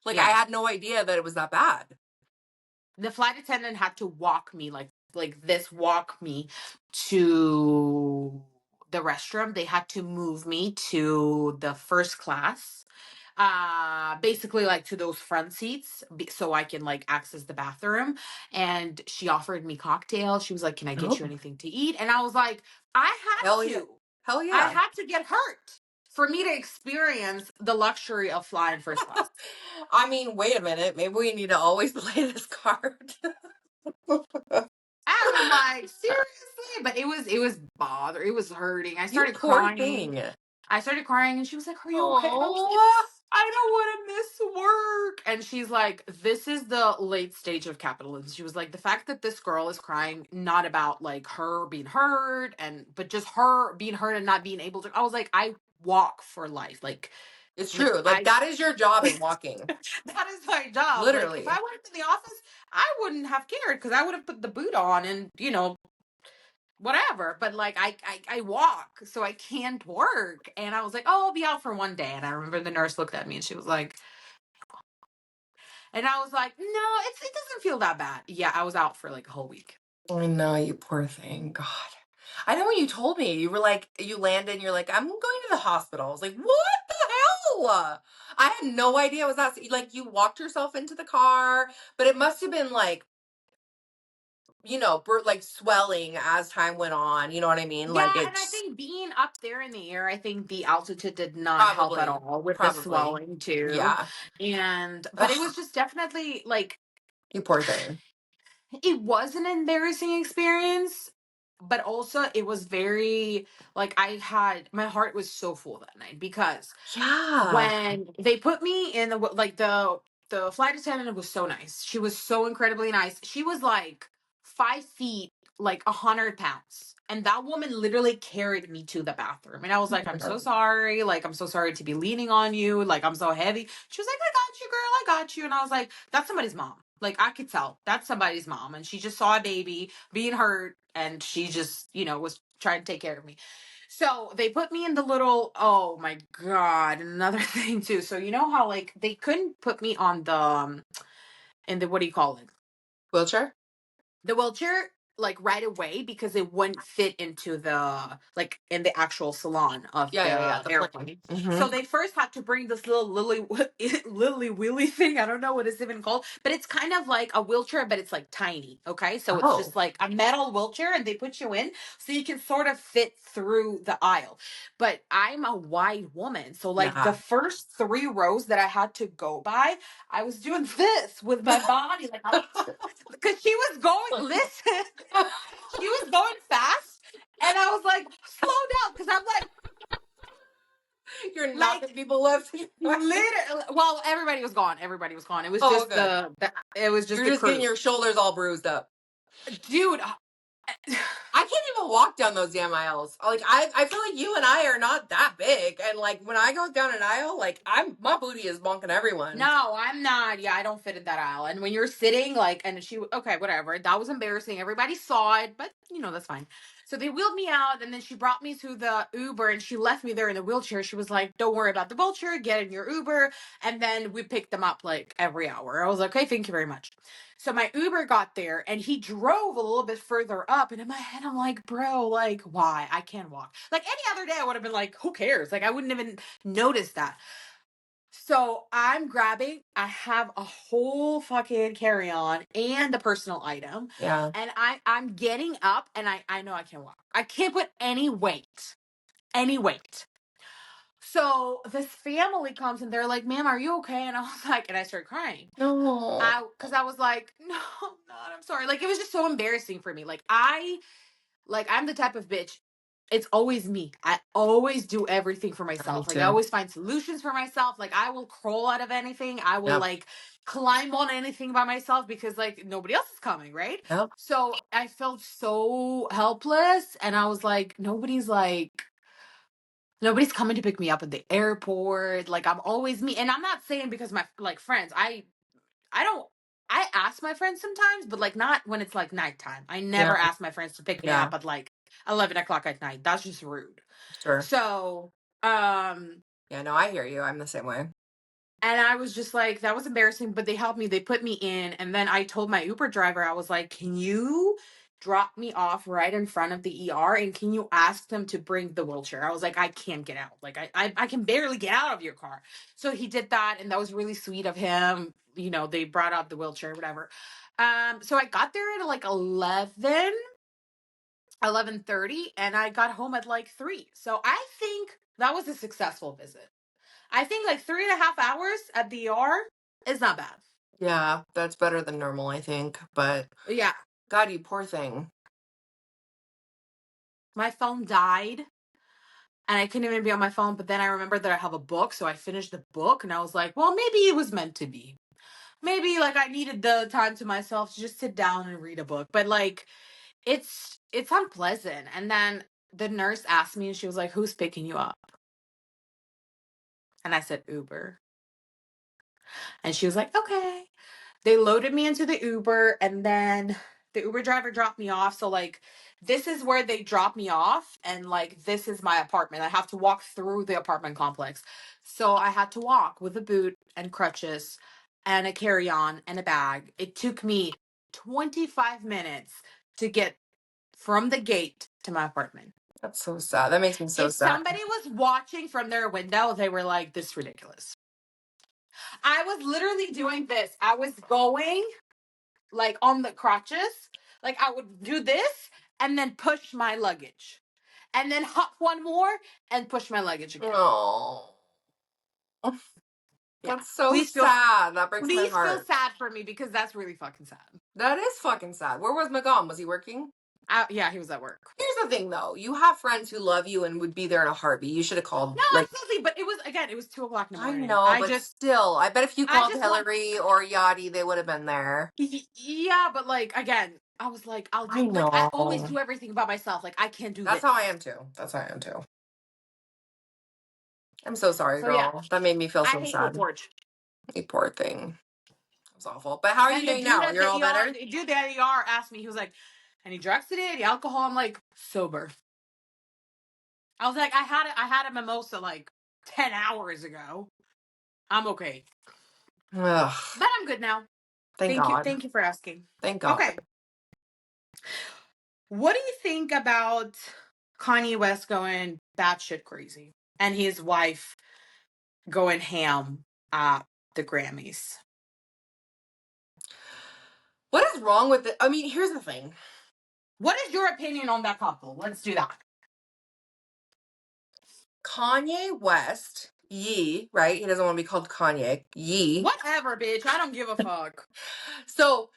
A: Like, I
B: Yeah.
A: had no idea that it was that bad.
B: The flight attendant had to walk me walk me to the restroom. They had to move me to the first class, basically like to those front seats, so I can like access the bathroom. And she offered me cocktails. She was like, can I get you
A: Oh,
B: anything to eat? And I was like, i
A: hell
B: had
A: yeah.
B: to
A: Hell
B: I
A: yeah.
B: had to get hurt for me to experience the luxury of flying first class.
A: I mean, wait a minute. Maybe we need to always play this card.
B: And I'm like, seriously? But it was bother. It was hurting. I
A: You
B: started
A: poor
B: crying.
A: thing.
B: And she was like, are you okay? And I was like,
A: Oh,
B: I don't want to miss work. And she's like, this is the late stage of capitalism. She was like, the fact that this girl is crying, not about like her being hurt, but just her being hurt and not being able to. I was like, I walk for life.
A: it's
B: Like
A: true. Like,
B: I,
A: that is your job in walking.
B: that is my job. Like, if I
A: Literally.
B: went to the office, I wouldn't have cared because I would have put the boot on and, whatever. But like, I walk, so I can't work. And I was like, oh, I'll be out for one day. And I remember the nurse looked at me and she was like, and I was like, no, it doesn't feel that bad. Yeah, I was out for like a whole week.
A: I know, you poor thing. God. I know when you told me, you were like, you landed and you're like, I'm going to the hospital. I was like, what the hell? I had no idea it was that. Like, you walked yourself into the car, but it must have been like, like swelling as time went on. You know what I mean?
B: Yeah,
A: Like,
B: and I
A: it's
B: think being up there in the air, I think the altitude did not help at
A: probably,
B: all with the
A: probably.
B: swelling too.
A: Yeah.
B: But it was
A: Ugh,
B: just definitely like,
A: you poor thing.
B: it was an embarrassing experience, but also it was very like, my heart was so full that night because
A: Yeah.
B: when they put me in the flight attendant was so nice. She was so incredibly nice. She was like 5 feet, like 100 pounds. And that woman literally carried me to the bathroom. And I was like, I'm so sorry. Like, I'm so sorry to be leaning on you. Like, I'm so heavy. She was like, I got you, girl. I got you. And I was like, that's somebody's mom. Like, I could tell that's somebody's mom. And she just saw a baby being hurt. And she just, was trying to take care of me. So they put me in the little, oh my God, another thing too. So you know how like they couldn't put me on the in the, what do you call it?
A: Wheelchair?
B: The wheelchair. like right away because it wouldn't fit into the like in the actual salon of
A: Yeah.
B: the
A: The plane.
B: airplane. So
A: Mm-hmm.
B: they first had to bring this little lily wheelie thing. I don't know what it's even called, but it's kind of like a wheelchair, but it's like tiny. Okay, so it's
A: Oh,
B: just like a metal wheelchair, and they put you in so you can sort of fit through the aisle. But I'm a wide woman, so like the
A: yeah.
B: first 3 rows that I had to go by, I was doing this with my body, like I was, because she was going. Listen. She was going fast, and I was like, "Slow down," because I'm
A: You're
B: like,
A: knocking people left.
B: literally. Well, everybody was gone. Everybody was gone. It was
A: Oh,
B: just
A: good.
B: it was just
A: You're
B: the
A: just getting
B: crew,
A: your shoulders all bruised up.
B: dude.
A: I can't even walk down those damn aisles. Like I feel like you and I are not that big, and like when I go down an aisle, like my booty is bonking everyone.
B: No, I'm not. Yeah, I don't fit in that aisle. And when you're sitting, like, and she, okay, whatever. That was embarrassing. Everybody saw it, but that's fine. So they wheeled me out, and then she brought me to the Uber, and she left me there in the wheelchair. She was like, "Don't worry about the wheelchair. Get in your Uber." And then we picked them up like every hour. I was like, "Okay, thank you very much." So my Uber got there, and he drove a little bit further up, and in my head, I'm like, "Bro, like, why? I can't walk." Like any other day, I would have been like, "Who cares?" Like I wouldn't even notice that. So I'm grabbing, I have a whole fucking carry-on and a personal item.
A: Yeah.
B: And I'm getting up, and I know I can't walk. I can't put any weight. Any weight. So this family comes and they're like, "Ma'am, are you okay?" And I was like, and I started crying.
A: No.
B: Because I was like, "No, I'm not, I'm sorry." Like it was just so embarrassing for me. Like I'm the type of bitch. It's always me. I always do everything for
A: Me
B: myself. Like I
A: too.
B: always find solutions for myself. Like I will crawl out of anything. I will
A: Yep.
B: like climb on anything by myself because like nobody else is coming, right?
A: Yep.
B: So I felt so helpless, and I was like, nobody's coming to pick me up at the airport. Like I'm always me. And I'm not saying because my like friends, I don't. I ask my friends sometimes, but like not when it's like nighttime. I
A: Yeah.
B: never ask my friends to pick me
A: Yeah.
B: up at like 11 o'clock at night. That's just rude.
A: Sure.
B: So, um,
A: Yeah. No, I hear you. I'm the same way.
B: and I was just like, that was embarrassing, but they helped me. They put me in, and then I told my Uber driver, I was like, "Can you drop me off right in front of the ER, and can you ask them to bring the wheelchair?" I was like, "I can't get out. Like I can barely get out of your car." So he did that, and that was really sweet of him. They brought out the wheelchair, whatever. So I got there at like 11:30, and I got home at like 3. So I think that was a successful visit. I think like 3.5 hours at the ER is not bad.
A: Yeah, that's better than normal, I think. But
B: Yeah,
A: God, you poor thing.
B: my phone died, and I couldn't even be on my phone. But then I remembered that I have a book, so I finished the book, and I was like, well, maybe it was meant to be. Maybe like I needed the time to myself to just sit down and read a book. But like it's unpleasant. And then the nurse asked me, and she was like, "Who's picking you up?" And I said, "Uber." And she was like, "Okay." They loaded me into the Uber, and then the Uber driver dropped me off. So like this is where they drop me off, and like this is my apartment. I have to walk through the apartment complex. So I had to walk with a boot and crutches and a carry-on and a bag. It took me 25 minutes to get from the gate to my apartment.
A: That's so sad. That makes me so
B: If
A: sad.
B: somebody was watching from their window, they were like, "This is ridiculous." I was literally doing this. I was going like on the crotches. Like I would do this and then push my luggage. And then hop one more and push my luggage again.
A: Oh,
B: Yeah.
A: that's so
B: Please feel
A: sad. That breaks my
B: please feel
A: heart.
B: sad for me because that's really fucking sad.
A: That is fucking sad. Where was McGon? Was he working?
B: Yeah, he was at work.
A: Here's the thing, though. You have friends who love you and would be there in a heartbeat. You should have called.
B: No,
A: Like,
B: absolutely. But it was 2 o'clock in the
A: I
B: morning.
A: know, but still, I bet if you
B: I
A: called
B: just want
A: Hillary or Yachty, they would have been there.
B: yeah, but like again, I was like, I'll
A: I
B: do like I always
A: know.
B: do everything by myself. Like I can't do
A: That's
B: this.
A: how I am too. That's how I am too. I'm so sorry,
B: So yeah,
A: girl. That made me feel
B: I
A: so
B: hate
A: sad.
B: reports.
A: You poor thing. It was awful. But how are you
B: And the
A: doing
B: dude
A: now?
B: at
A: You're
B: the
A: all
B: ER,
A: better?
B: the dude at the ER asked me, he was like, "Any drugs today? Any alcohol?" I'm like, "Sober." I was like, I had a mimosa like 10 hours ago. I'm okay.
A: Ugh.
B: But I'm good now.
A: Thank
B: Thank you.
A: God.
B: Thank you for asking.
A: Thank God.
B: Okay. What do you think about Kanye West going batshit crazy and his wife going ham at the Grammys?
A: What is wrong with it? I mean, here's the thing.
B: What is your opinion on that couple? Let's do that.
A: Kanye West, Yee, right? He doesn't want to be called Kanye. Yee.
B: Whatever, bitch. I don't give a fuck.
A: So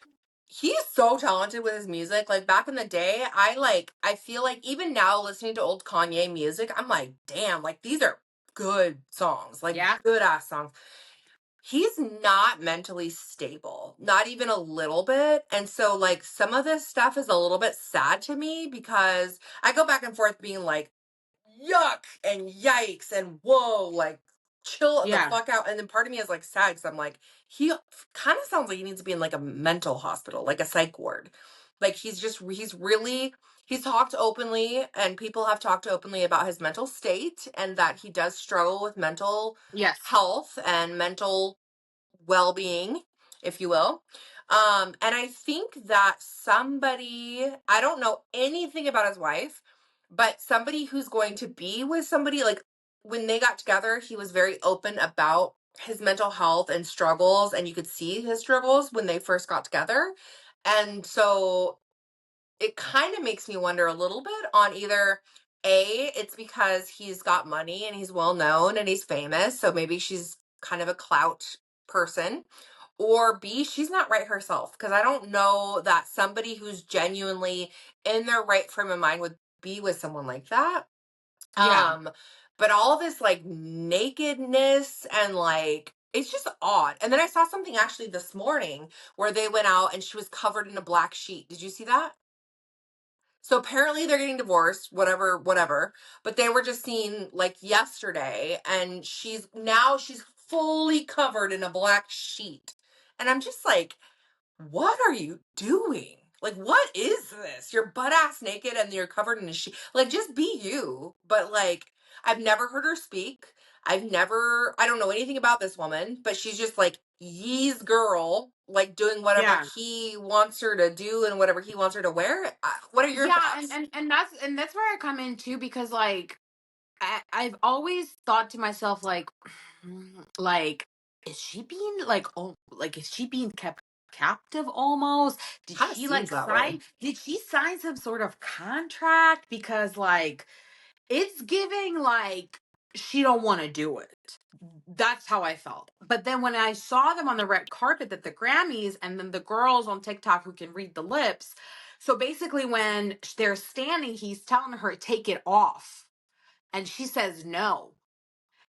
A: he's so talented with his music. Like back in the day, I feel like even now listening to old Kanye music, I'm like, damn, like these are good songs, like
B: Yeah?
A: good ass songs. He's not mentally stable, not even a little bit. And so like some of this stuff is a little bit sad to me because I go back and forth being like, yuck and yikes and whoa, like chill the
B: Yeah.
A: fuck out. And then part of me is like sad because I'm like, he kind of sounds like he needs to be in like a mental hospital, like a psych ward. Like he's talked openly and people have talked openly about his mental state and that he does struggle with mental
B: Yes.
A: health and mental well-being, if you will. And I think that somebody, I don't know anything about his wife, but somebody who's going to be with somebody, like when they got together, he was very open about his mental health and struggles, and you could see his struggles when they first got together. And so it kind of makes me wonder a little bit on either A, it's because he's got money and he's well known and he's famous, so maybe she's kind of a clout person, or B, she's not right herself, because I don't know that somebody who's genuinely in their right frame of mind would be with someone like that.
B: Yeah.
A: Um, but all this like nakedness and like it's just odd. And then I saw something actually this morning where they went out and she was covered in a black sheet. Did you see that? So apparently they're getting divorced, whatever, whatever. But they were just seen like yesterday, and she's fully covered in a black sheet. And I'm just like, what are you doing? Like, what is this? You're butt ass naked and you're covered in a sheet. Like, just be you. But like, I've never heard her speak. I don't know anything about this woman, but she's just like Yee's girl, like doing whatever
B: Yeah.
A: he wants her to do and whatever he wants her to wear. What are your
B: Yeah, and,
A: thoughts?
B: and and that's where I come in too, because like I've always thought to myself like like is she being like, oh, like is she being kept captive almost?
A: Kind of seems that way.
B: Did she sign some sort of contract? Because like it's giving like she don't want to do it. That's how I felt. But then when I saw them on the red carpet at the Grammys, and then the girls on TikTok who can read the lips, so basically when they're standing, he's telling her take it off, and she says no,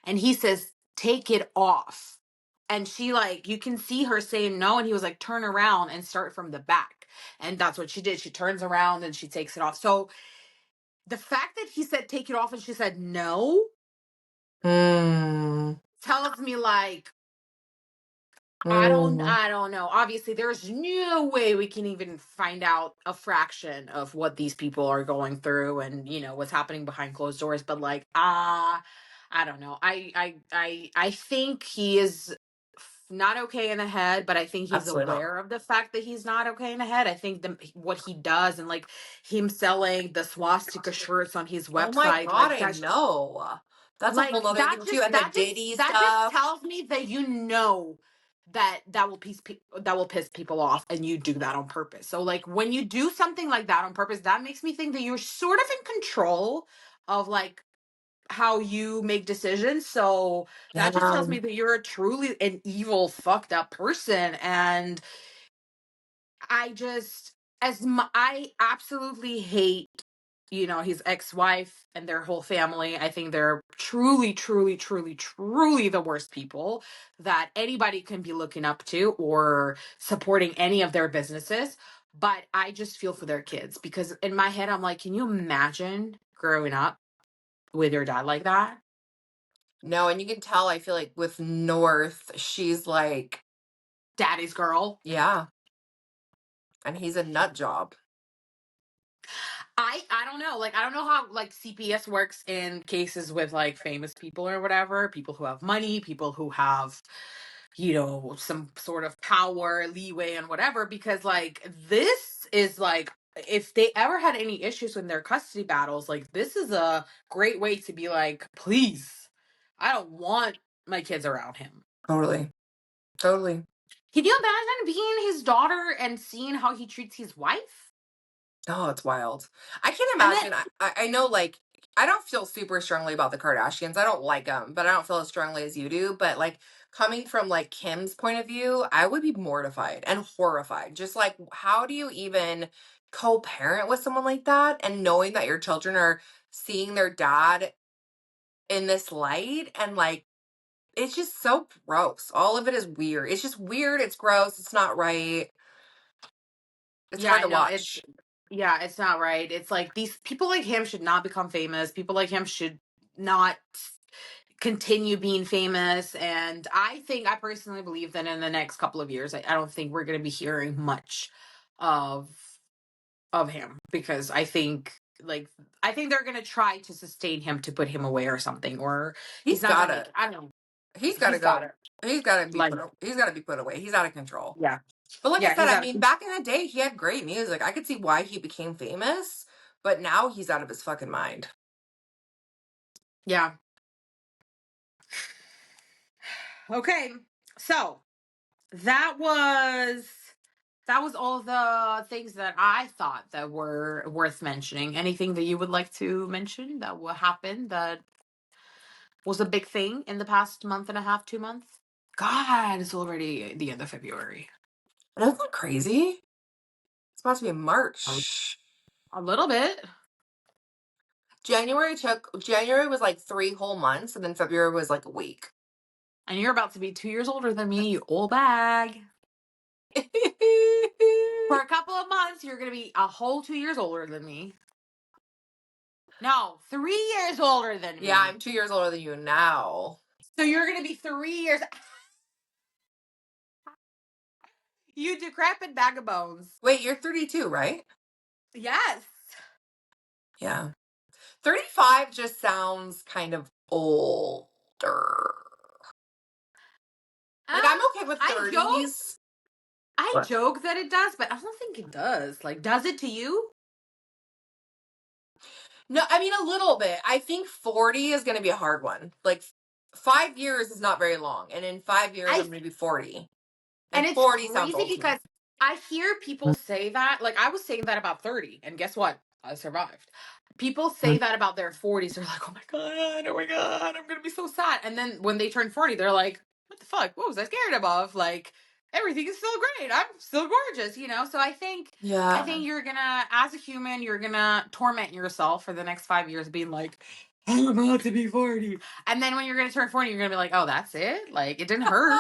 B: and he says take it off, and she, like, you can see her saying no, and he was like turn around and start from the back, and that's what she did. She turns around and she takes it off. So the fact that he said take it off and she said no
A: Hmm.
B: tells me like
A: Hmm.
B: I don't know. Obviously, there's no way we can even find out a fraction of what these people are going through and, what's happening behind closed doors, but like I don't know. I think he is not okay in the head, but I think he's
A: Absolutely not.
B: aware of the fact that he's not okay in the head. I think what he does, and like him selling the swastika shirts on his
A: Oh my
B: website,
A: God,
B: like
A: I know. That's a whole
B: like
A: nother thing too. And the Diddy
B: that just
A: stuff.
B: tells me that that will piss people off, and you do that on purpose. So like when you do something like that on purpose, that makes me think that you're sort of in control of like how you make decisions. So that just
A: Yeah.
B: tells me that you're a truly an evil, fucked up person. And I just, I absolutely hate, his ex-wife and their whole family. I think they're truly, truly, truly, truly the worst people that anybody can be looking up to or supporting any of their businesses. But I just feel for their kids, because in my head, I'm like, can you imagine growing up with your dad like that?
A: No, and you can tell, I feel like with North, she's like,
B: Daddy's girl.
A: yeah, and he's a nut job.
B: I don't know. Like I don't know how like CPS works in cases with like famous people or whatever, people who have money, people who have, some sort of power, leeway and whatever, because like this is like if they ever had any issues in their custody battles, like this is a great way to be like, please, I don't want my kids around him.
A: Totally. Totally.
B: Can you imagine being his daughter and seeing how he treats his wife?
A: Oh, it's wild. I can't
B: And then,
A: imagine. I know, like, I don't feel super strongly about the Kardashians. I don't like them, but I don't feel as strongly as you do. But, like, coming from, like, Kim's point of view, I would be mortified and horrified. Just, like, how do you even co-parent with someone like that? And knowing that your children are seeing their dad in this light and, like, it's just so gross. All of it is weird. It's just weird. It's gross. It's not right. It's
B: yeah,
A: hard
B: I
A: to
B: know.
A: watch.
B: Yeah, it's not right. It's like these people like him should not become famous. People like him should not continue being famous. And I personally believe that in the next couple of years, I don't think we're going to be hearing much of him because I think they're going to try to sustain him to put him away or something, or he's
A: He's
B: not going
A: got
B: to make.
A: it.
B: I don't know.
A: He's got to
B: He's got
A: go.
B: it.
A: He's got to be
B: Like,
A: he's got to be put away. He's out of control.
B: yeah,
A: But like I
B: yeah,
A: said,
B: he's
A: I
B: out.
A: mean, back in the day, he had great music. I could see why he became famous, but now he's out of his fucking mind.
B: Yeah. Okay, so that was all the things that I thought that were worth mentioning. Anything that you would like to mention that will happen that was a big thing in the past month and a half, 2 months? God, it's already the end of February.
A: And isn't that crazy? It's about to be March.
B: A little bit.
A: January was like 3 whole months, and then February was like a week.
B: And you're about to be 2 years older than me, you old bag. For a couple of months, you're going to be a whole 2 years older than me. No, 3 years older than me.
A: Yeah, I'm 2 years older than you now.
B: So you're going to be 3 years. You decrepit bag of bones.
A: Wait, you're 32, right?
B: Yes.
A: Yeah. 35 just sounds kind of older. Like, I'm okay with
B: I joke.
A: 30s.
B: I
A: What?
B: joke that it does, but I don't think it does. Like, does it to you?
A: No, I mean, a little bit. I think 40 is going to be a hard one. Like, 5 years is not very long. And in 5 years, I'm going to be 40.
B: And
A: And
B: it's
A: 40 sounds
B: crazy
A: old to me.
B: because I hear people say that. Like, I was saying that about 30, and guess what? I survived. People say that about their 40s. They're like, oh my God, I'm going to be so sad. And then when they turn 40, they're like, what the fuck? What was I scared of? Like, everything is still great. I'm still gorgeous, you know? So I think
A: Yeah.
B: you're gonna, as a human, you're gonna torment yourself for the next 5 years being like, I'm about to be 40. And then when you're gonna turn 40, you're gonna be like, oh, that's it? Like, it didn't hurt.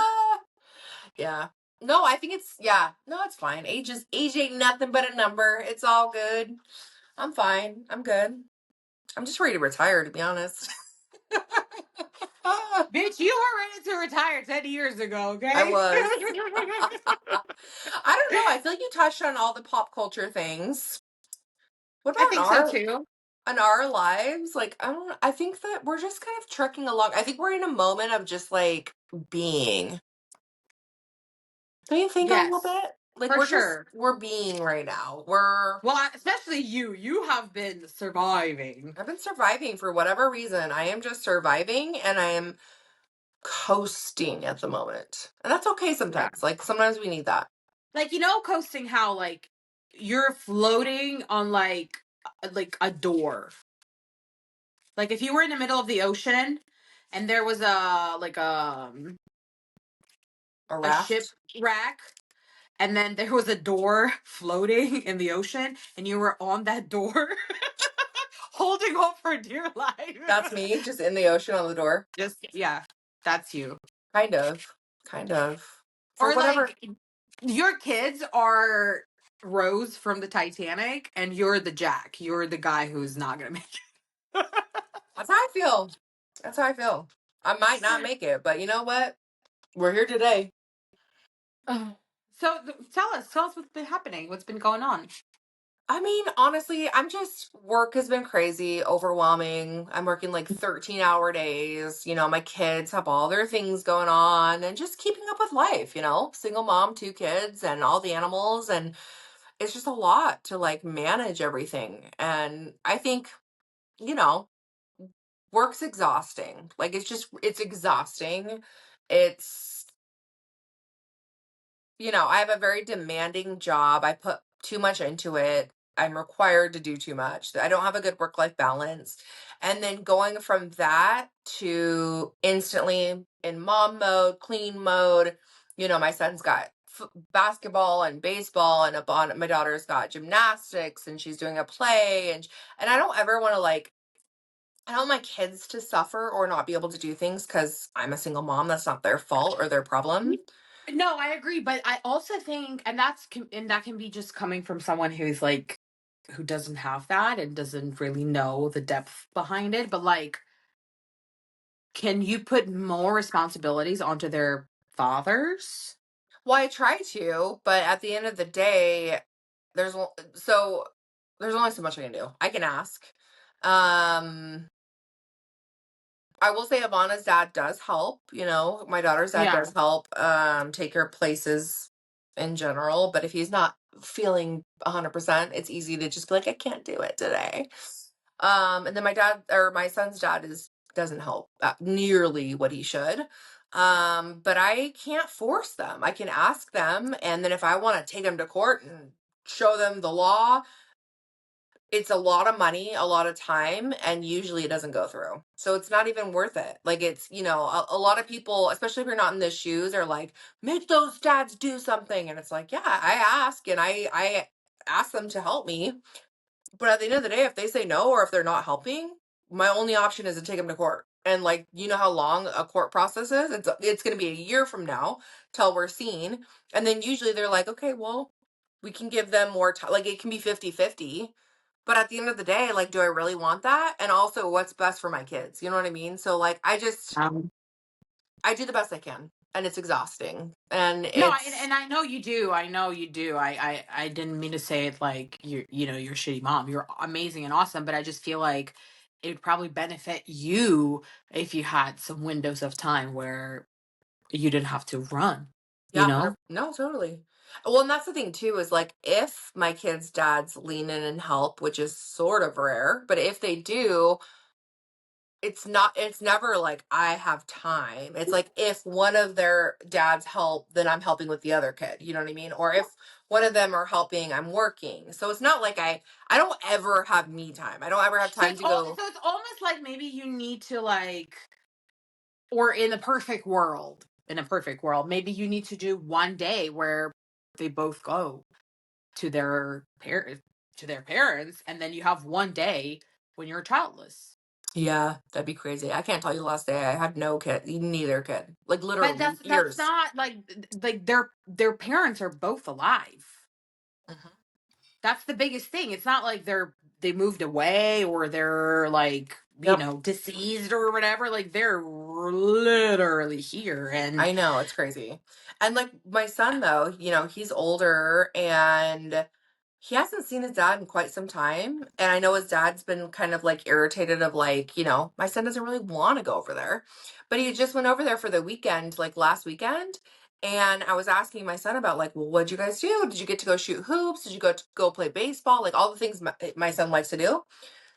A: Yeah. No, I think yeah. No, it's fine. Age ain't nothing but a number. It's all good. I'm fine. I'm good. I'm just ready to retire, to be honest.
B: Bitch, you were ready to retire 10 years ago, okay?
A: I was. I don't know. I feel like you touched on all the pop culture things. What
B: I
A: about
B: think so too.
A: in our lives? Like, I think that we're just kind of trucking along. I think we're in a moment of just like being. Don't you think a little
B: Yes,
A: bit? Like,
B: for sure.
A: we're being right now.
B: Well, especially you. You have been surviving.
A: I've been surviving for whatever reason. I am just surviving and I am coasting at the moment. And that's okay
B: Yeah.
A: sometimes. Like, sometimes we need that.
B: Like, you know, coasting how, like, you're floating on, like a door. Like, if you were in the middle of the ocean and there was
A: A
B: a
A: raft.
B: shipwreck, and then there was a door floating in the ocean, and you were on that door, holding on for dear life.
A: That's me, just in the ocean on the door.
B: Just, yeah, that's you.
A: Kind of. Kind of. For
B: Or
A: whatever.
B: like, your kids are Rose from the Titanic, and you're the Jack. You're the guy who's not gonna make it.
A: That's how I feel. That's how I feel. I might not make it, but you know what? We're here today.
B: So tell us what's been happening, what's been going on.
A: I mean, honestly, work has been crazy, overwhelming. I'm working like 13-hour days. You know, my kids have all their things going on and just keeping up with life, you know, single mom, 2 kids and all the animals. And it's just a lot to like manage everything. And I think, you know, work's exhausting. Like it's exhausting. It's, I have a very demanding job. I put too much into it. I'm required to do too much. I don't have a good work life balance. And then going from that to instantly in mom mode, clean mode, my son's got basketball and baseball, and my daughter's got gymnastics, and she's doing a play. And I don't ever want to like, I don't want my kids to suffer or not be able to do things because I'm a single mom. That's not their fault or their problem.
B: No, I agree, but I also think, and that can be just coming from someone who's like, who doesn't have that and doesn't really know the depth behind it. But like, can you put more responsibilities onto their fathers?
A: Well, I try to, but at the end of the day, there's so there's only so much I can do. I can ask. Um, I will say Ivana's dad does help. My daughter's dad
B: Yeah.
A: does help. Take her places in general, but if he's not feeling 100%, it's easy to just be like, I can't do it today. And then my son's dad doesn't help nearly what he should. But I can't force them. I can ask them, and then if I want to take them to court and show them the law, it's a lot of money, a lot of time, and usually it doesn't go through. So it's not even worth it. Like it's, a lot of people, especially if you're not in the shoes, are like, make those dads do something. And it's like, yeah, I ask and I ask them to help me. But at the end of the day, if they say no or if they're not helping, my only option is to take them to court. And like, you know how long a court process is? It's going to be a year from now till we're seen. And then usually they're like, okay, well, we can give them more time. Like it can be 50-50. But at the end of the day, like, do I really want that? And also what's best for my kids? You know what I mean? So like,
B: Um,
A: I do the best I can, and it's exhausting. And
B: no,
A: it's,
B: and I know you do. I know you do. I didn't mean to say it like you're a shitty mom. You're amazing and awesome, but I just feel like it would probably benefit you if you had some windows of time where you didn't have to run, you
A: yeah,
B: know?
A: no, totally. Well, and that's the thing too, is like if my kids' dads lean in and help, which is sort of rare, but if they do, it's never like I have time. It's like if one of their dads help, then I'm helping with the other kid. You know what I mean? Or if one of them are helping, I'm working. So it's not like I don't ever have me time. I don't ever have time to go.
B: So it's almost like maybe you need to like, or in a perfect world, maybe you need to do one day where they both go to their parents, and then you have one day when you're childless.
A: Yeah, that'd be crazy. I can't tell you the last day I had no kid, neither kid. Like
B: But
A: literally
B: that's
A: years.
B: not like their parents are both alive.
A: Mhm.
B: That's the biggest thing. It's not like they moved away or they're like,
A: Yep.
B: deceased or whatever. Like they're literally here. And
A: I know, it's crazy. And like my son though, he's older and he hasn't seen his dad in quite some time. And I know his dad's been kind of like irritated of like, my son doesn't really want to go over there. But he just went over there for the weekend, like last weekend. And I was asking my son about like, well, what'd you guys do? Did you get to go shoot hoops? Did you go play baseball? Like all the things my son likes to do.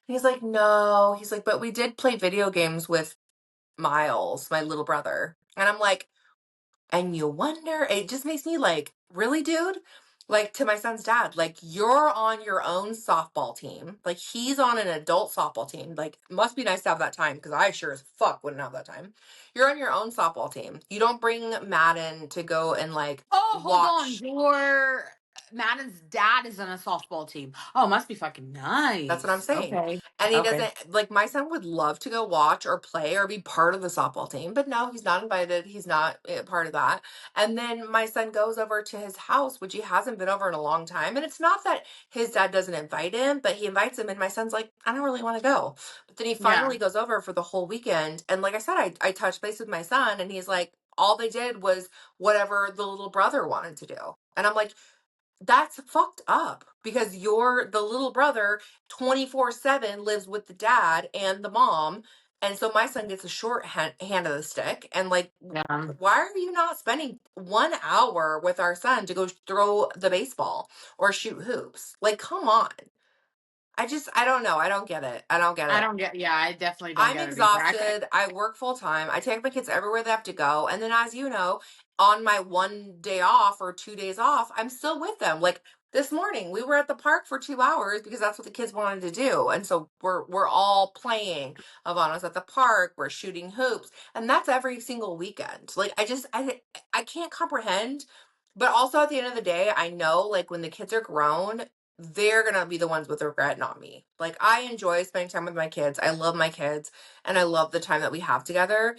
A: And he's like, no. He's like, but we did play video games with Miles, my little brother. And I'm like, and you wonder, it just makes me like, really, dude? Like to my son's dad, like you're on your own softball team. Like he's on an adult softball team. Like must be nice to have that time because I sure as fuck wouldn't have that time. You're on your own softball team. You don't bring Madden to go and like
B: oh, hold on,
A: watch.
B: your Madden's dad is on a softball team. Oh, must be fucking
A: That's what I'm
B: nice.
A: saying.
B: Okay,
A: And he
B: okay,
A: doesn't like my son would love to go watch or play or be part of the softball team, but no, he's not invited. He's not part of that. And then my son goes over to his house, which he hasn't been over in a long time. And it's not that his dad doesn't invite him, but he invites him. And my son's like, I don't really want to go. But then he
B: yeah.
A: finally goes over for the whole weekend. And like I said, I touched base with my son, and he's like, all they did was whatever the little brother wanted to do. And I'm like, that's fucked up because the little brother 24/7 lives with the dad and the mom. And so my son gets a short hand of the stick. And like,
B: Yeah.
A: why are you not spending 1 hour with our son to go throw the baseball or shoot hoops? Like, come on. I don't know. I don't get it. I don't get
B: I
A: it.
B: don't get, yeah, I definitely don't
A: I'm
B: get it either.
A: exhausted. I work full time. I take my kids everywhere they have to go. And then, as you know, on my 1 day off or 2 days off, I'm still with them. Like this morning, we were at the park for 2 hours because that's what the kids wanted to do. And so we're all playing. Ivana's at the park. We're shooting hoops, and that's every single weekend. Like I can't comprehend. But also at the end of the day, I know like when the kids are grown, they're gonna be the ones with regret, not me. Like I enjoy spending time with my kids. I love my kids and I love the time that we have together.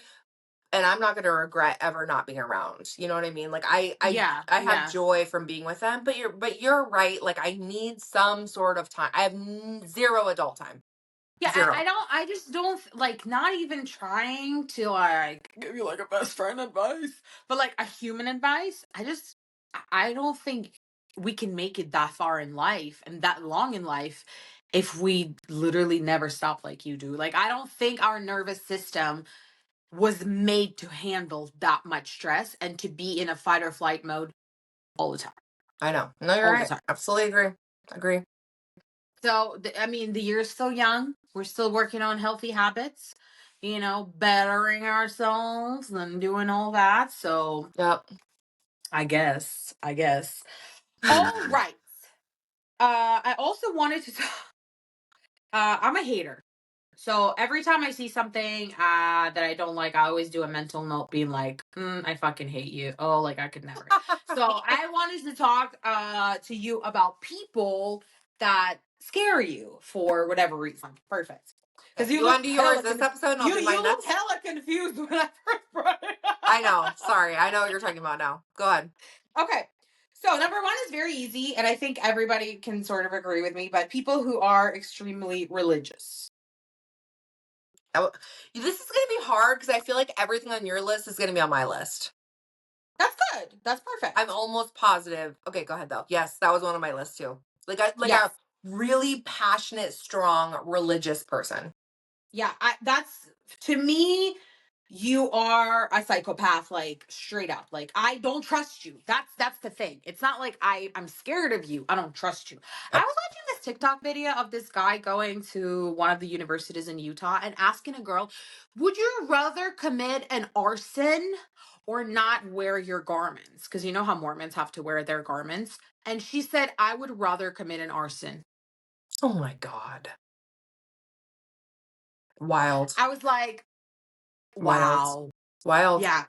A: And I'm not gonna regret ever not being around. You know what I mean? Like
B: Yeah,
A: I have
B: yeah.
A: joy from being with them, but you're right. Like I need some sort of time. I have zero adult time.
B: Yeah, I
A: Zero.
B: don't, I just don't like, not even trying to like give you like a best friend advice, but like a human advice. I don't think we can make it that far in life and that long in life if we literally never stop like you do. Like, I don't think our nervous system was made to handle that much stress and to be in a fight or flight mode all the time.
A: I know. No, you're
B: All the
A: right.
B: time.
A: Absolutely agree. Agree.
B: So, I mean, the year's still young. We're still working on healthy habits, bettering ourselves and doing all that. So,
A: Yep.
B: I guess. All right. I also wanted to talk, I'm a hater. So every time I see something that I don't like, I always do a mental note being like, I fucking hate you. Oh, like I could never. So I wanted to talk to you about people that scare you for whatever reason. Perfect. Because you
A: You want
B: looked
A: to do yours
B: hella
A: this episode and I'll do
B: you
A: mine
B: looked
A: next?
B: hella confused when I first brought it
A: I know.
B: up.
A: Sorry. I know what you're talking about now. Go ahead.
B: Okay. So number one is very easy, and I think everybody can sort of agree with me, but people who are extremely religious.
A: This is going to be hard because I feel like everything on your list is going to be on my list.
B: That's good. That's perfect.
A: I'm almost positive. Okay, go ahead though. Yes, that was one on my list too. Like
B: Yes.
A: a really passionate, strong, religious person.
B: Yeah, that's, to me, you are a psychopath, like straight up. Like, I don't trust you. That's the thing. It's not like I'm scared of you. I don't trust you. I
A: Yep.
B: was watching this TikTok video of this guy going to one of the universities in Utah and asking a girl, "Would you rather commit an arson or not wear your garments?" Because you know how Mormons have to wear their garments. And she said, "I would rather commit an arson."
A: Oh my God. Wild.
B: I was like,
A: Wild.
B: wow.
A: Wild.
B: Yeah.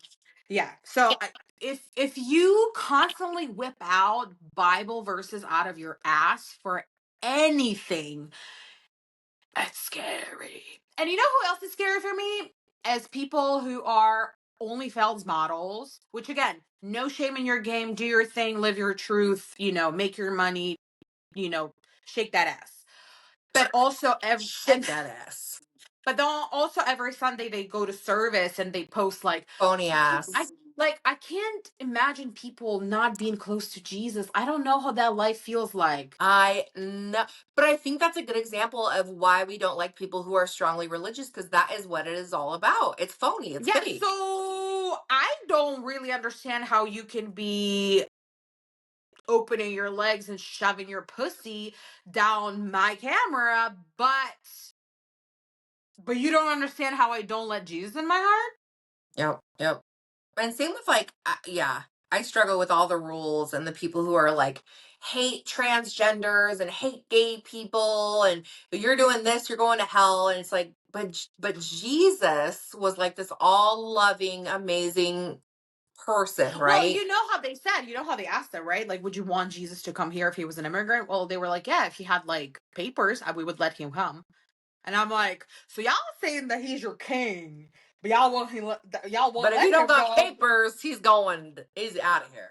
B: Yeah. So if you constantly whip out Bible verses out of your ass for anything, it's scary. And you know who else is scary for me? As people who are OnlyFans models, which again, no shame in your game, do your thing, live your truth, make your money, you know, shake that ass. But also
A: Shake that ass.
B: but then also every Sunday they go to service and they post like,
A: Phony
B: I
A: ass.
B: like I can't imagine people not being close to Jesus. I don't know how that life feels like.
A: I know. But I think that's a good example of why we don't like people who are strongly religious because that is what it is all about. It's phony. It's
B: Yeah,
A: fake.
B: so I don't really understand how you can be opening your legs and shoving your pussy down my camera, but you don't understand how I don't let Jesus in my heart?
A: Yep. Yep. And same with like, yeah, I struggle with all the rules and the people who are like hate transgenders and hate gay people and you're doing this, you're going to hell. And it's like, but Jesus was like this all loving, amazing person,
B: Well,
A: right?
B: you know how they asked that, right? Like, would you want Jesus to come here if he was an immigrant? Well, they were like, yeah, if he had like papers, we would let him come. And I'm like, so y'all saying that he's your king, but y'all
A: But
B: won't
A: if he
B: let
A: don't
B: him
A: got
B: come.
A: papers, he's out of here.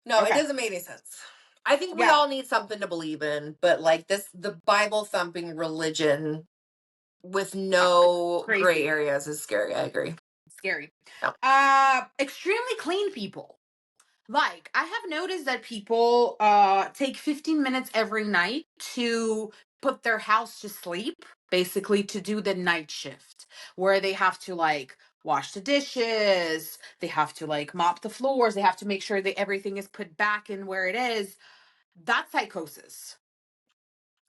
A: No, it
B: Okay,
A: doesn't make any sense. I think we
B: yeah,
A: all need something to believe in, but like the Bible thumping religion with
B: it's
A: no gray
B: crazy,
A: areas is scary. I agree.
B: scary.
A: Yeah.
B: Extremely clean people. Like, I have noticed that people take 15 minutes every night to put their house to sleep. basically to do the night shift where they have to like wash the dishes, they have to like mop the floors, they have to make sure that everything is put back in where it is. That's psychosis.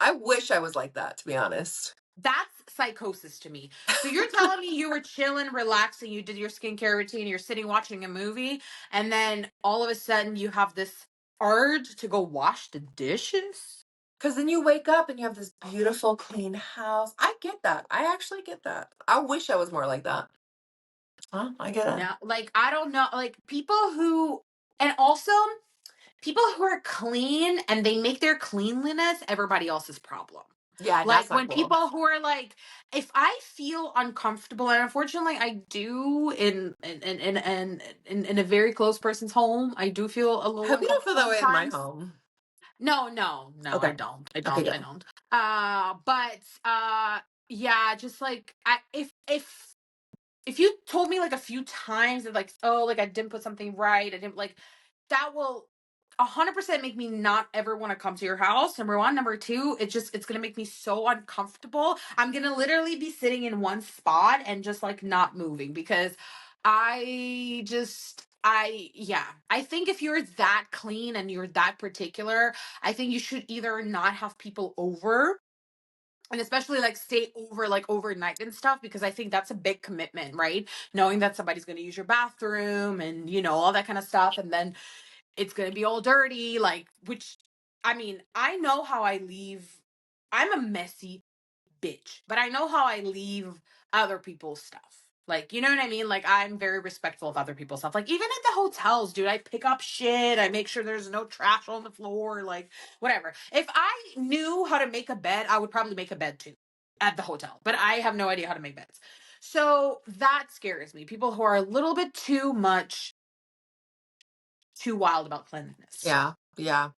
A: I wish I was like that, to be honest.
B: That's psychosis to me. So you're telling me you were chilling, relaxing, you did your skincare routine, you're sitting watching a movie, and then all of a sudden you have this urge to go wash the dishes?
A: Because then you wake up and you have this beautiful, clean house. I get that. I actually get that. I wish I was more like that. Huh? I get it.
B: No, like I don't know, like people who, and also people who are clean and they make their cleanliness everybody else's problem.
A: Yeah, that's
B: Like
A: not
B: when
A: cool.
B: people who are like, if I feel uncomfortable, and unfortunately I do in a very close person's home, I do feel a
A: I
B: little
A: hope you don't feel
B: uncomfortable
A: that
B: at
A: way in my
B: times.
A: home.
B: No, no, no,
A: Okay.
B: I don't. I
A: Okay,
B: don't. I
A: good.
B: don't. But yeah, just like if you told me like a few times that like, oh, like I didn't put something right, I didn't like, that will 100% make me not ever want to come to your house. Number one. Number two, it's gonna make me so uncomfortable. I'm gonna literally be sitting in one spot and just like not moving because I think if you're that clean and you're that particular, I think you should either not have people over, and especially like stay over like overnight and stuff, because I think that's a big commitment, right? Knowing that somebody's going to use your bathroom and all that kind of stuff, and then it's going to be all dirty, like, which, I mean, I know how I leave. I'm a messy bitch, but I know how I leave other people's stuff. Like, you know what I mean? Like, I'm very respectful of other people's stuff. Like, even at the hotels, dude, I pick up shit. I make sure there's no trash on the floor, like, whatever. If I knew how to make a bed, I would probably make a bed too at the hotel, but I have no idea how to make beds. So that scares me. People who are a little bit too wild about cleanliness.
A: Yeah. Yeah.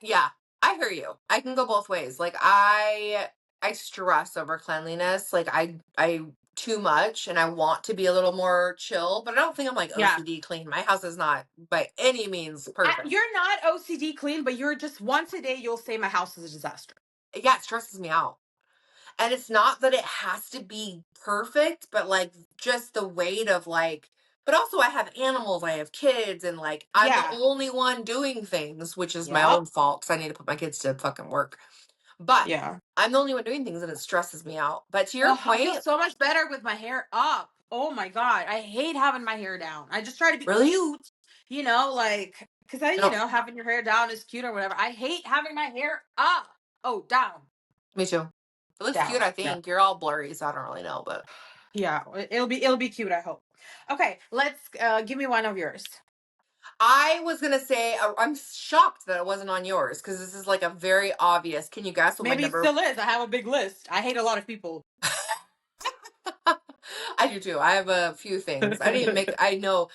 A: Yeah, I hear you. I can go both ways. Like I stress over cleanliness. Like I too much and I want to be a little more chill, but I don't think I'm like
B: Yeah.
A: OCD clean. My house is not by any means perfect.
B: You're not OCD clean, but you're just once a day, you'll say my house is a disaster.
A: Yeah, it stresses me out. And it's not that it has to be perfect, but like just the weight of like, but also I have animals, I have kids, and like I'm the
B: Yeah.
A: only one doing things, which is my
B: Yep.
A: own fault because I need to put my kids to fucking work. But
B: Yeah.
A: I'm the only one doing things and it stresses me out. But to your
B: Oh, I feel
A: point,
B: so much better with my hair up. Oh my God. I hate having my hair down. I just try to be
A: really?
B: cute, like, because
A: I don't,
B: having your hair down is cute or whatever. I hate having my hair up. Oh, down,
A: me too. It looks cute,
B: down.
A: I
B: Yeah.
A: think. You're all blurry, so I don't really know, but
B: Yeah. It'll be cute, I hope. Okay. Let's give me one of yours.
A: I was gonna say I'm shocked that it wasn't on yours because this is like a very obvious. Can you guess what my
B: Maybe it
A: number?
B: still is. I have a big list. I hate a lot of people.
A: I do too. I have a few things. I didn't even make. I know.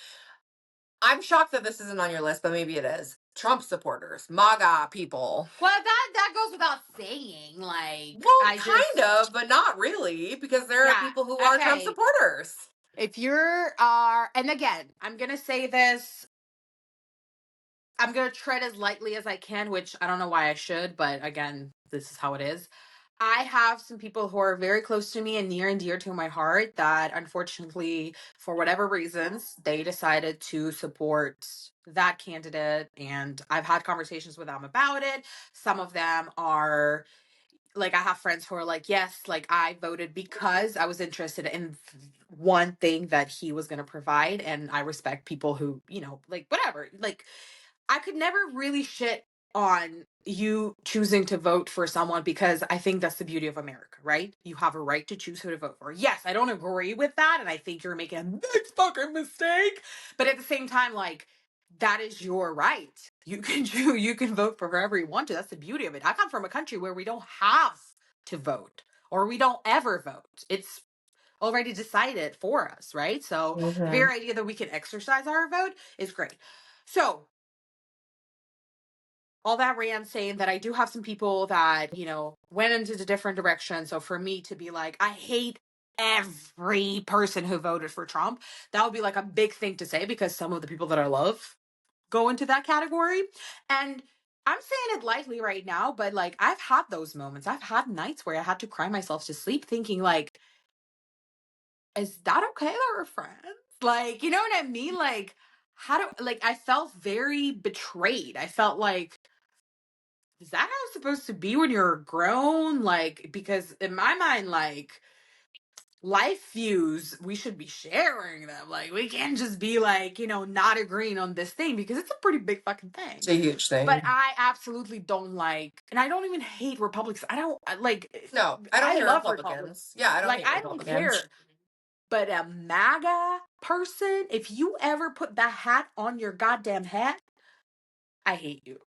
A: I'm shocked that this isn't on your list, but maybe it is. Trump supporters, MAGA people.
B: Well, that goes without saying. Like,
A: Well,
B: I
A: kind
B: just,
A: of, but not really, because there are
B: yeah.
A: people who are Trump
B: Okay.
A: supporters.
B: If you're are, and again, I'm gonna say this. I'm gonna tread as lightly as I can, which I don't know why I should, but again, this is how it is. I have some people who are very close to me and near and dear to my heart that unfortunately, for whatever reasons, they decided to support that candidate. And I've had conversations with them about it. Some of them are like, I have friends who are like, yes, like I voted because I was interested in one thing that he was going to provide. And I respect people who, like whatever, like I could never really shit on you choosing to vote for someone, because I think that's the beauty of America, right? You have a right to choose who to vote for. Yes, I don't agree with that, and I think you're making a big fucking mistake. But at the same time, like, that is your right. You can choose, you can vote for whoever you want to. That's the beauty of it. I come from a country where we don't have to vote, or we don't ever vote. It's already decided for us, right? So the
A: Hmm.
B: very idea that we can exercise our vote is great. So all that rant saying that I do have some people that, went into a different direction. So for me to be like, I hate every person who voted for Trump, that would be like a big thing to say, because some of the people that I love go into that category. And I'm saying it lightly right now, but like I've had those moments. I've had nights where I had to cry myself to sleep thinking like, is that okay that we're friends? Like, you know what I mean? Like, how do like I felt very betrayed. I felt like, is that how it's supposed to be when you're grown? Like, because in my mind, like life views, we should be sharing them. Like, we can't just be like, not agreeing on this thing because it's a pretty big fucking thing.
A: It's a huge
B: But
A: thing.
B: I absolutely don't like, and I don't even hate Republicans. Like,
A: No, I don't
B: I
A: hate
B: love Republicans.
A: Republicans. Yeah, I don't
B: Like,
A: hate
B: I don't
A: Republicans.
B: care. But a MAGA person, if you ever put that hat on your goddamn hat, I hate you.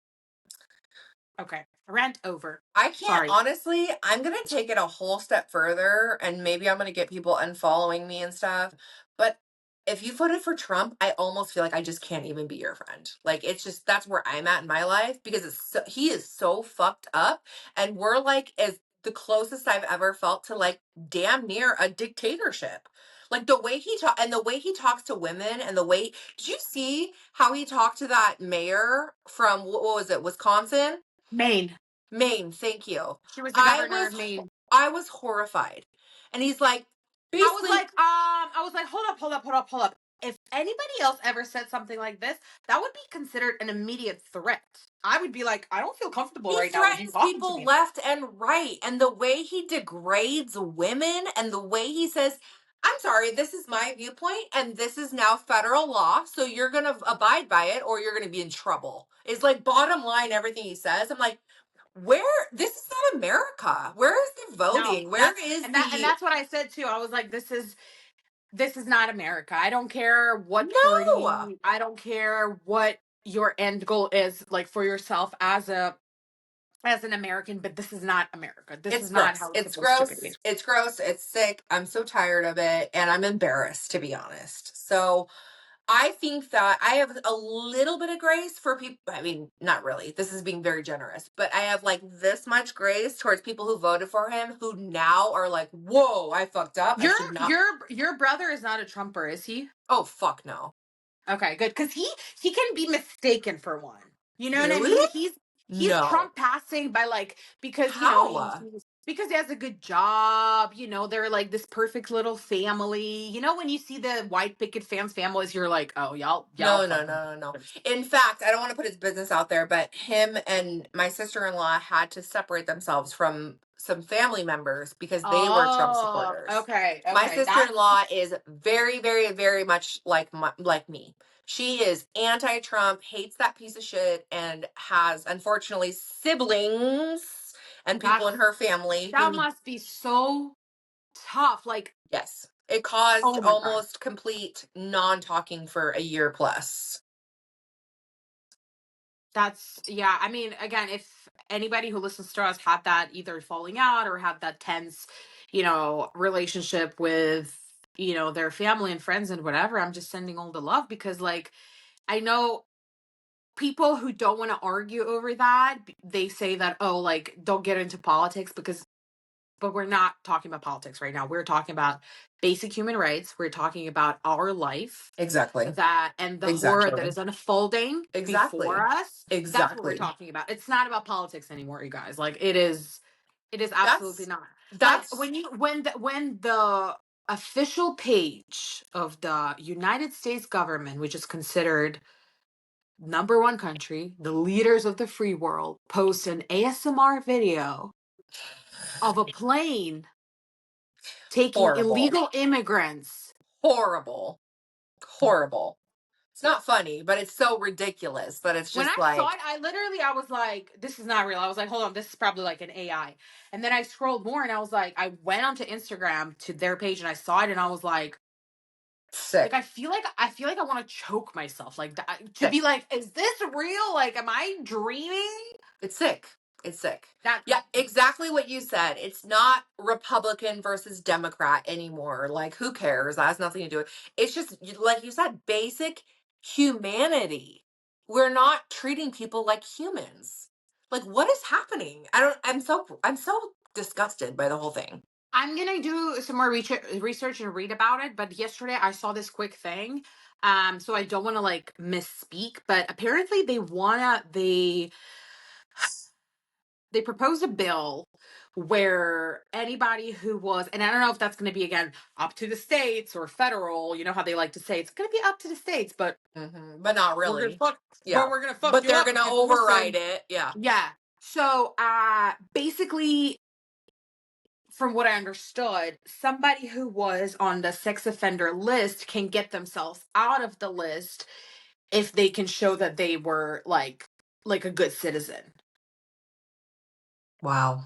B: Okay. Rant over.
A: I can't,
B: Sorry.
A: honestly, I'm going to take it a whole step further and maybe I'm going to get people unfollowing me and stuff. But if you voted for Trump, I almost feel like I just can't even be your friend. Like, it's just, that's where I'm at in my life because he is so fucked up. And we're like, as the closest I've ever felt to like damn near a dictatorship. Like the way he talk and the way he talks to women and the way, did you see how he talked to that mayor from, what was it, Wisconsin?
B: Maine.
A: Maine, thank you.
B: She was the
A: I
B: governor
A: was
B: of Maine.
A: I was horrified. And he's like, basically,
B: I was like, hold up. If anybody else ever said something like this, that would be considered an immediate threat. I would be like, I don't feel comfortable
A: he
B: right now with you
A: threatens
B: talking to
A: people
B: me.
A: left and right. And the way he degrades women and the way he says, I'm sorry, this is my viewpoint and this is now federal law. So you're going to abide by it or you're going to be in trouble. Is like bottom line everything he says. I'm like, this is not America. Where is the
B: No,
A: voting? Where is
B: and
A: the,
B: that's what I said too. I was like, this is not America. I don't care what
A: no.
B: party. I don't care what your end goal is like for yourself as an American, but this is not America. This
A: It's
B: is not
A: gross.
B: how it's
A: It's
B: supposed to
A: gross.
B: be.
A: It's gross. It's sick. I'm so tired of it. And I'm embarrassed, to be honest. So I think that I have a little bit of grace for people. I mean, not really. This is being very generous. But I have like this much grace towards people who voted for him who now are like, whoa, I fucked up. I
B: Your
A: should not.
B: your your brother is not a Trumper, is he?
A: Oh, fuck no.
B: Okay, good. Because he can be mistaken for one. You know what I
A: Really?
B: mean? He's
A: No.
B: Trump passing by like because
A: How?
B: because he has a good job. They're like this perfect little family. When you see the white picket fans families, you're like, oh y'all
A: No, no,
B: fucking.
A: no, no, no. In fact, I don't want to put his business out there, but him and my sister-in-law had to separate themselves from some family members because they were Trump
B: Oh,
A: supporters.
B: okay,
A: My
B: okay. That's
A: sister-in-law is very, very, very much like me. She is anti-Trump, hates that piece of shit, and has unfortunately siblings and people
B: that's
A: in her family
B: that
A: who,
B: must be so tough. Like,
A: yes, it caused
B: oh my god.
A: almost complete non-talking for a year plus.
B: That's yeah. I mean, again, if anybody who listens to us had that either falling out or had that tense, relationship with their family and friends and whatever, I'm just sending all the love because like I know people who don't want to argue over that. They say that oh, like don't get into politics because but we're not talking about politics right now. We're talking about basic human rights. We're talking about our life
A: Exactly.
B: that and the horror that
A: Exactly.
B: is unfolding before
A: Exactly.
B: us. That's what we're
A: Exactly.
B: talking about. It's not about politics anymore, you guys. Like it is absolutely
A: That's
B: not. Like
A: that's
B: when the official page of the United States government, which is considered number one country, the leaders of the free world, post an ASMR video of a plane taking
A: horrible.
B: illegal immigrants.
A: Horrible. Horrible. It's not funny, but it's so ridiculous that it's
B: When
A: just
B: I saw
A: like
B: it, I was like, this is not real. I was like, hold on, this is probably like an AI. And then I scrolled more and I was like, I went onto Instagram to their page and I saw it and I was like
A: sick.
B: I feel like I want to choke myself like to be
A: Sick.
B: like, is this real? Like, am I dreaming?
A: It's sick. It's sick.
B: That
A: Yeah, exactly what you said. It's not Republican versus Democrat anymore. Like, who cares? That has nothing to do with it. It's just, like you said, basic humanity. We're not treating people like humans. Like, what is happening? I'm so disgusted by the whole thing.
B: I'm gonna do some more research and read about it. But yesterday I saw this quick thing. So I don't want to like misspeak, but apparently they they proposed a bill where anybody who was, and I don't know if that's going to be again up to the states or federal. You know how they like to say it's going to be up to the states, but
A: But not
B: we're gonna
A: really.
B: fuck,
A: Yeah.
B: we're gonna fuck
A: But
B: you
A: they're
B: up
A: gonna
B: if you
A: override
B: listen.
A: it. Yeah.
B: Yeah. So basically, from what I understood, somebody who was on the sex offender list can get themselves out of the list if they can show that they were like a good citizen.
A: Wow.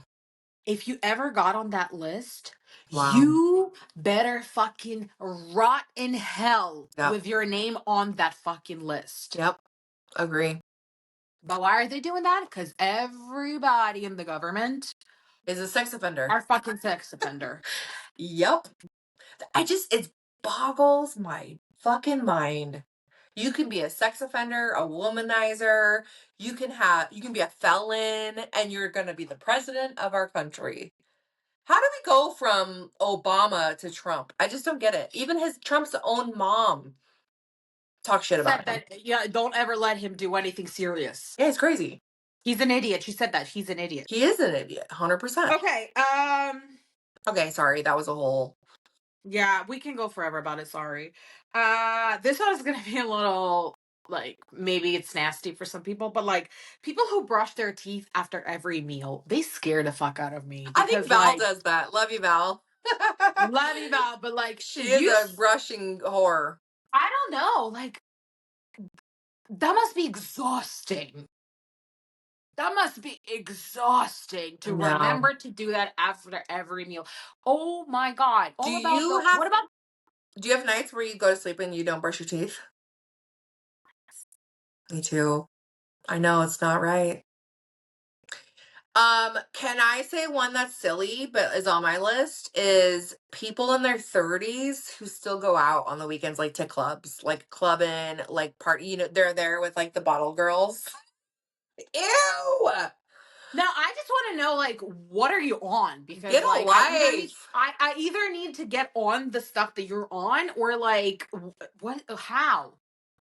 B: If you ever got on that list,
A: Wow.
B: you better fucking rot in hell
A: Yep.
B: with your name on that fucking list.
A: Yep. Agree.
B: But why are they doing that? Because everybody in the government
A: Is a sex offender.
B: are fucking sex offender.
A: Yep. It boggles my fucking mind. You can be a sex offender, a womanizer, you can be a felon, and you're gonna be the president of our country. How do we go from Obama to Trump? I just don't get it. Even Trump's own mom talks shit
B: Said
A: about him.
B: that, yeah, don't ever let him do anything serious.
A: Yeah, it's crazy.
B: He's an idiot. She said that. He's an idiot.
A: He is an idiot, 100%.
B: Okay,
A: Okay, sorry, that was a whole.
B: yeah, we can go forever about it, sorry. This one is gonna be a little, like, maybe it's nasty for some people, but like people who brush their teeth after every meal, they scare the fuck out of me
A: I think
B: because
A: Val
B: like,
A: does that. Love you, Val.
B: love you, Val, but like
A: She is a brushing whore.
B: I don't know, like that must be exhausting. That must be exhausting to
A: No.
B: remember to do that after every meal. Oh my god.
A: Do
B: All about
A: you
B: the
A: have
B: what about
A: do you have nights where you go to sleep and you don't brush your teeth? Me too. I know it's not right. Can I say one that's silly but is on my list is people in their 30s who still go out on the weekends like to clubs, like clubbing, like party, they're there with like the bottle girls. Ew!
B: now I just want to know like what are you on? Because
A: Get a
B: like
A: life.
B: I either need to get on the stuff that you're on or like what how?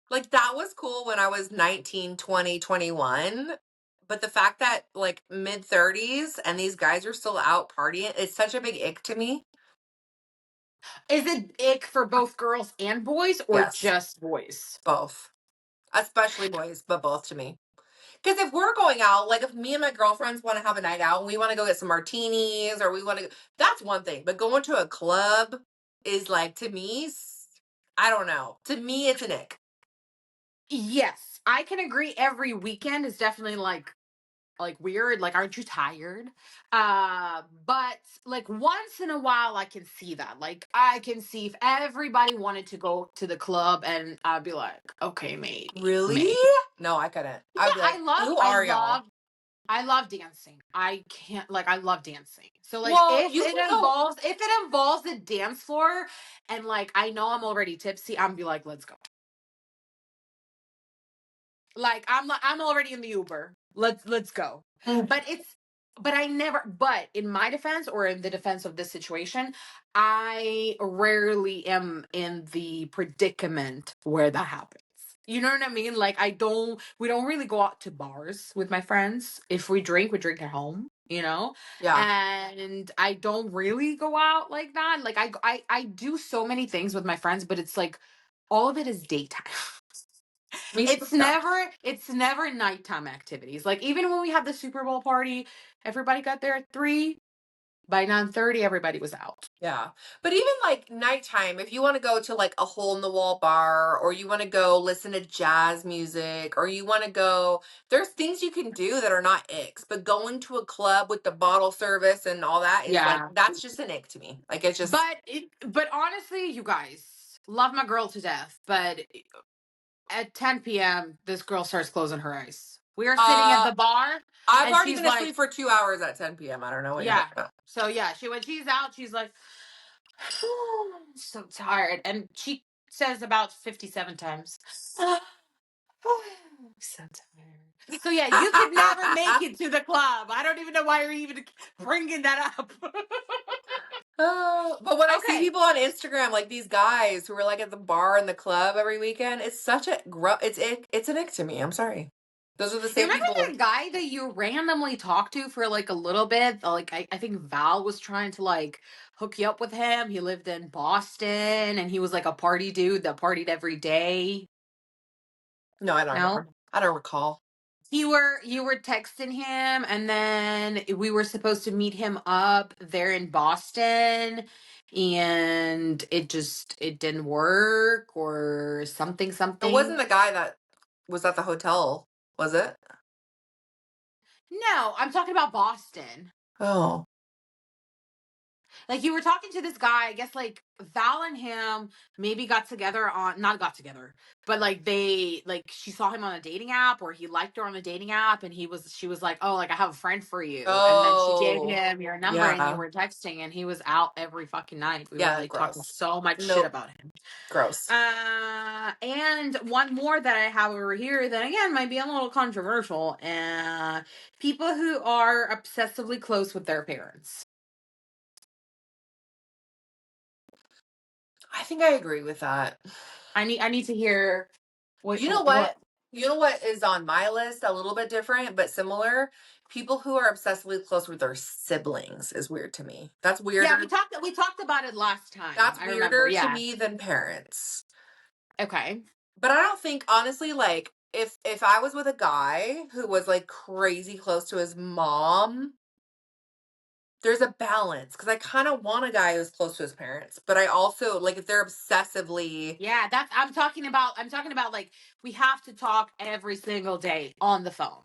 A: Like that was cool when I was 19, 20, 21. But the fact that like mid 30s and these guys are still out partying, it's such a big ick to me.
B: Is it ick for both girls and boys or
A: Yes,
B: just boys?
A: both. Especially boys, but both to me. Because if we're going out, like if me and my girlfriends want to have a night out and we want to go get some martinis or we want to, that's one thing. But going to a club is like, to me, I don't know. To me, it's an ick.
B: Yes, I can agree every weekend is definitely like weird, like aren't you tired? But like once in a while I can see that. Like I can see if everybody wanted to go to the club and I'd be like, okay,
A: Really?
B: maybe.
A: No, I couldn't.
B: Yeah,
A: I'd be like, who are y'all?
B: I love dancing. I can't like I love dancing. So like
A: Well, you can go.
B: if it involves the dance floor and like I know I'm already tipsy, I'm be like, let's go. Like I'm already in the Uber. Let's go. But it's but I never but in my defense or in the defense of this situation, I rarely am in the predicament where that happens. You know what I mean? Like we don't really go out to bars with my friends. If we drink at home, you know?
A: Yeah.
B: And I don't really go out like that. Like I do so many things with my friends, but it's like all of it is daytime.
A: Me too.
B: It's never nighttime activities. Like even when we had the Super Bowl party, everybody got there at 3. By 9:30, everybody was out.
A: Yeah. But even like nighttime, if you want to go to like a hole in the wall bar or you want to go listen to jazz music or you want to go, there's things you can do that are not icks. But going to a club with the bottle service and all that is like,
B: Yeah.
A: that's just an ick to me. Like it's just,
B: But honestly, you guys, love my girl to death, but at 10 p.m., this girl starts closing her eyes. We are sitting at
A: uh,
B: the bar
A: I've
B: and
A: already
B: she's
A: been
B: like,
A: asleep for 2 hours at 10 p.m. I don't know what you're
B: yeah.
A: talking about.
B: So yeah, when she's out, she's like, so tired. And she says about 57 times, so tired. So yeah, you could never make it to the club. I don't even know why you're even bringing that up.
A: But when I see
B: Okay.
A: people on Instagram, like these guys who are like at the bar and the club every weekend, it's such a it's an ick to me. I'm sorry. Those are the
B: You
A: same
B: remember
A: people.
B: that guy that you randomly talked to for like a little bit? Like I think Val was trying to like hook you up with him. He lived in Boston and he was like a party dude that partied every day.
A: No, I don't
B: No?
A: remember. I don't recall.
B: You were texting him and then we were supposed to meet him up there in Boston and it didn't work or something
A: It wasn't
B: something.
A: the guy that was at the hotel, was it?
B: No, I'm talking about Boston.
A: Oh.
B: Like you were talking to this guy, I guess like Val and him maybe got together on not got together, but like they like she saw him on a dating app or he liked her on a dating app and she was like, "Oh, like I have a friend for you." And then she gave
A: Oh.
B: him your number and you
A: Yeah.
B: were texting and he was out every fucking night. We were
A: Yeah,
B: like talking
A: gross.
B: so much shit
A: Nope.
B: about him.
A: Gross.
B: And one more that I have over here that again might be a little controversial. People who are obsessively close with their parents.
A: I think I agree with that.
B: I need to hear
A: You know
B: what.
A: what? You know what is on my list a little bit different but similar? People who are obsessively close with their siblings is weird to me. That's
B: Yeah,
A: weirder.
B: we talked about it last time.
A: That's
B: I remember.
A: weirder to
B: Yeah.
A: me than parents.
B: Okay.
A: But I don't think honestly like if I was with a guy who was like crazy close to his mom, there's a balance because I kind of want a guy who's close to his parents, but I also like if they're obsessively
B: Yeah, that's I'm talking about like we have to talk every single day on the phone.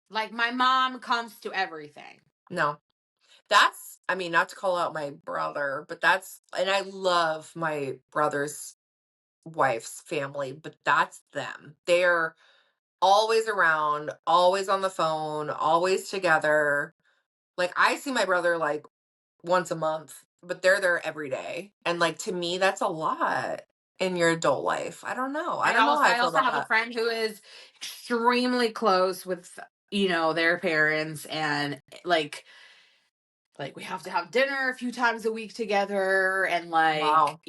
B: Like my mom comes to everything.
A: no. That's I mean, not to call out my brother, but that's and I love my brother's wife's family, but that's them. They're always around, always on the phone, always together. Like I see my brother like once a month, but they're there every day. And like to me, that's a lot in your adult life. I don't know. I don't know how I
B: I
A: feel
B: also
A: about
B: have a
A: that.
B: friend who is extremely close with their parents and like we have to have dinner a few times a week together and like
A: Wow.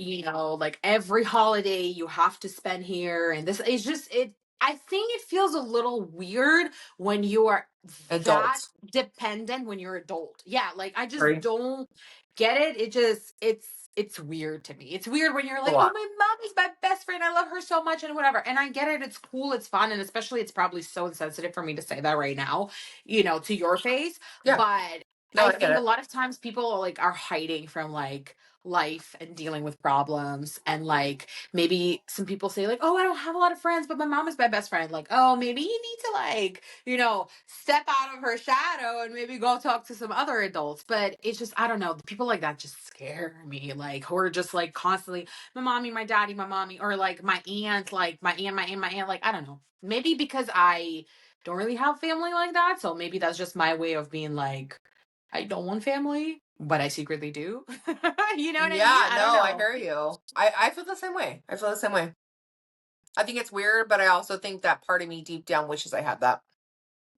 B: like every holiday you have to spend here and this is just it. I think it feels a little weird when you are that
A: Adults.
B: dependent when you're adult. Yeah, like I just
A: Agree.
B: don't get it. It's weird to me. It's weird when you're
A: A
B: like, "Oh,
A: lot.
B: my mom is my best friend. I love her so much and whatever." And I get it. It's cool, it's fun, and especially it's probably so insensitive for me to say that right now, to your face,
A: Yeah.
B: but
A: No,
B: I
A: I get
B: think a
A: it.
B: lot of times people like are hiding from like life and dealing with problems and like maybe some people say like, "Oh, I don't have a lot of friends, but my mom is my best friend." Like, "Oh, maybe you need to like, step out of her shadow and maybe go talk to some other adults." But it's just I don't know, people like that just scare me. Like who are just like constantly my mommy, my daddy, my mommy or like my aunt, like my aunt like I don't know. Maybe because I don't really have family like that, so maybe that's just my way of being like I don't want family, but I secretly do. You know what I mean?
A: Yeah,
B: I don't
A: no, I
B: know.
A: hear you. I feel the same way. I feel the same way. I think it's weird, but I also think that part of me deep down wishes I had that.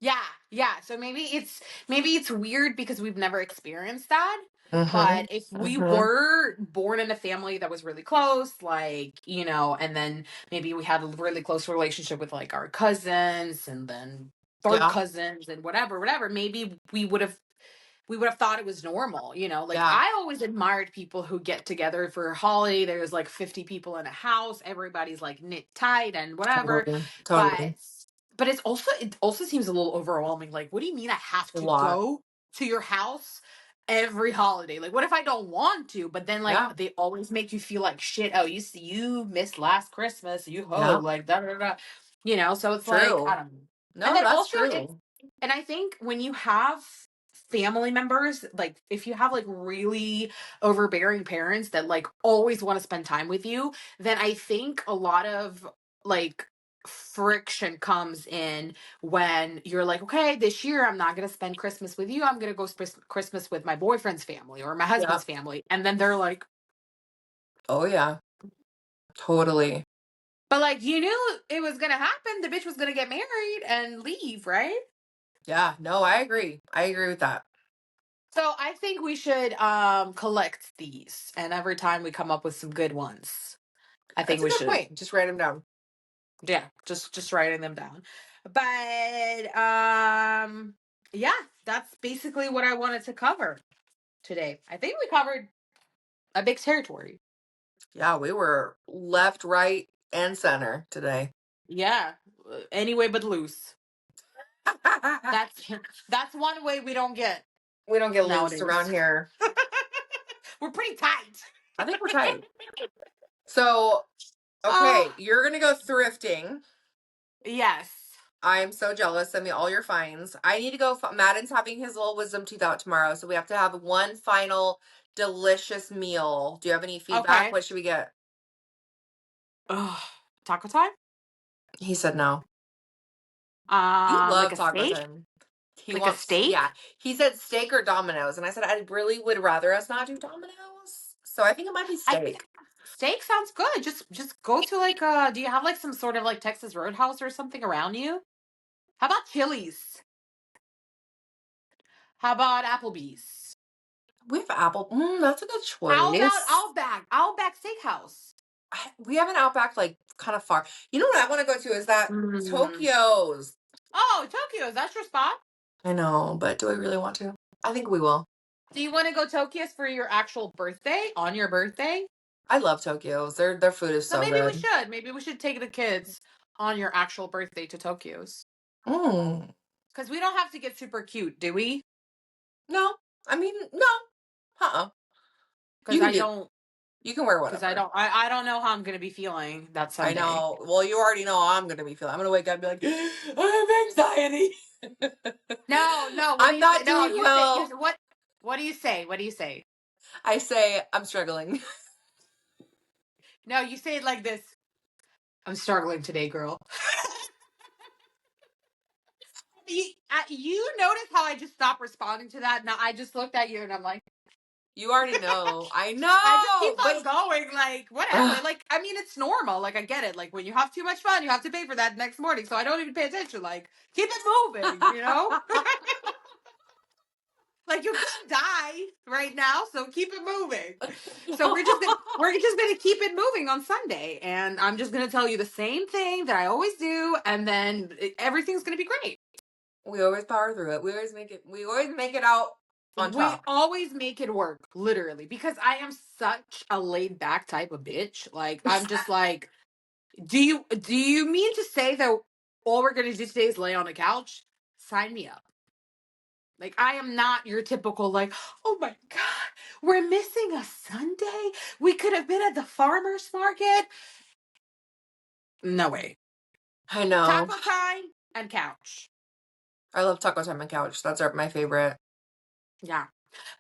B: Yeah, yeah. So maybe it's weird because we've never experienced that.
A: Mm-hmm.
B: But if we
A: Mm-hmm.
B: were born in a family that was really close, like, and then maybe we had a really close relationship with like our cousins and then third
A: Yeah.
B: cousins and whatever, maybe we would have thought it was normal, like
A: Yeah.
B: I always admired people who get together for a holiday. There's like 50 people in a house, everybody's like knit tight and whatever,
A: Totally.
B: but
A: Totally.
B: it also seems a little overwhelming. Like, what do you mean I have
A: A
B: to
A: lot.
B: go to your house every holiday? Like, what if I don't want to? But then like
A: Yeah.
B: they always make you feel like shit. Oh, you missed last Christmas,
A: Yeah.
B: like da da da. So it's like I
A: True.
B: don't know. And
A: No,
B: then
A: that's
B: also it's
A: true.
B: and I think when you have family members, like if you have like really overbearing parents that like always want to spend time with you, then I think a lot of like friction comes in when you're like, okay, this year I'm not going to spend Christmas with you. I'm going to go spend Christmas with my boyfriend's family or my
A: Yeah.
B: husband's family. And then they're like,
A: Oh yeah. Totally.
B: but like you knew it was going to happen. The bitch was going to get married and leave, right?
A: Yeah. No, I agree. I agree with that.
B: So I think we should collect these and every time we come up with some good ones, I think
A: That's a
B: we
A: good
B: should.
A: point. Just write them down.
B: Yeah, just writing them down. But yeah, that's basically what I wanted to cover today. I think we covered a big territory.
A: Yeah, we were left, right, and center today.
B: Yeah, anyway but loose. That's that's one way we don't get
A: We don't get loose around
B: nowadays.
A: here.
B: We're pretty tight.
A: I think we're tight. So,
B: Oh,
A: okay, you're gonna go thrifting.
B: yes.
A: I'm so jealous. Send me all your finds. I need to go. Madden's having his little wisdom tooth out tomorrow, so we have to have one final delicious meal. Do you have any feedback?
B: Okay.
A: What should we get?
B: Ugh. Taco time?
A: He said no. You
B: Like
A: love
B: a
A: taco
B: steak?
A: time. He
B: Like a
A: wants,
B: steak?
A: yeah. He said steak or Domino's, and I said I really would rather us not do Domino's. So I think it might be
B: I
A: steak.
B: steak sounds good. Just go to like do you have like some sort of like Texas Roadhouse or something around you? How about Chili's? How about Applebee's?
A: We have apple. That's a good
B: How about
A: choice.
B: Outback? Outback Steakhouse.
A: We have an Outback like kind of far. You know what I want to go to is that
B: Mm.
A: Tokyo's.
B: Oh, Tokyo's. That's your spot.
A: I know, but do I really want to? I think we will.
B: Do you want to go Tokyo's for your actual birthday? On your birthday?
A: I love Tokyo's. Their food is
B: So
A: so
B: maybe we
A: good.
B: should. Maybe we should take the kids on your actual birthday to Tokyo's.
A: Mm.
B: Because we don't have to get super cute, do we?
A: No, I mean no. Uh-uh. You
B: Because
A: can
B: I
A: do.
B: don't.
A: You can wear
B: Because I
A: whatever.
B: don't. I don't know how I'm gonna be feeling that
A: I
B: Sunday.
A: know. Well, you already know how I'm gonna be feeling. I'm gonna wake up and be like, I have anxiety.
B: No, no. What do
A: I'm
B: you say?
A: not
B: No,
A: doing
B: you say. You
A: well.
B: what? What do you say? What do you say?
A: I say I'm struggling.
B: No, you say it like this. I'm struggling today, girl. You notice how I just stopped responding to that? Now I just looked at you and I'm like,
A: You already know. I
B: I just keep
A: know,
B: on
A: but
B: going, like,
A: ugh,
B: whatever. Like, I mean, it's normal. Like, I get it. Like, when you have too much fun, you have to pay for that next morning. So I don't even pay attention. Like, keep it moving, you know? Like, you could die right now, so keep it moving. So we're just gonna keep it moving on Sunday, and I'm just gonna tell you the same thing that I always do, and then everything's gonna be great.
A: we always power through it. We always make it out on
B: We
A: top.
B: always make it work, literally, because I am such a laid back type of bitch. Like, I'm just like, do you mean to say that all we're gonna do today is lay on a couch? Sign me up. Like, I am not your typical, like, oh my God, we're missing a Sunday. We could have been at the farmer's market. No way.
A: I know.
B: Taco time and couch.
A: I love taco time and couch. That's my favorite.
B: Yeah.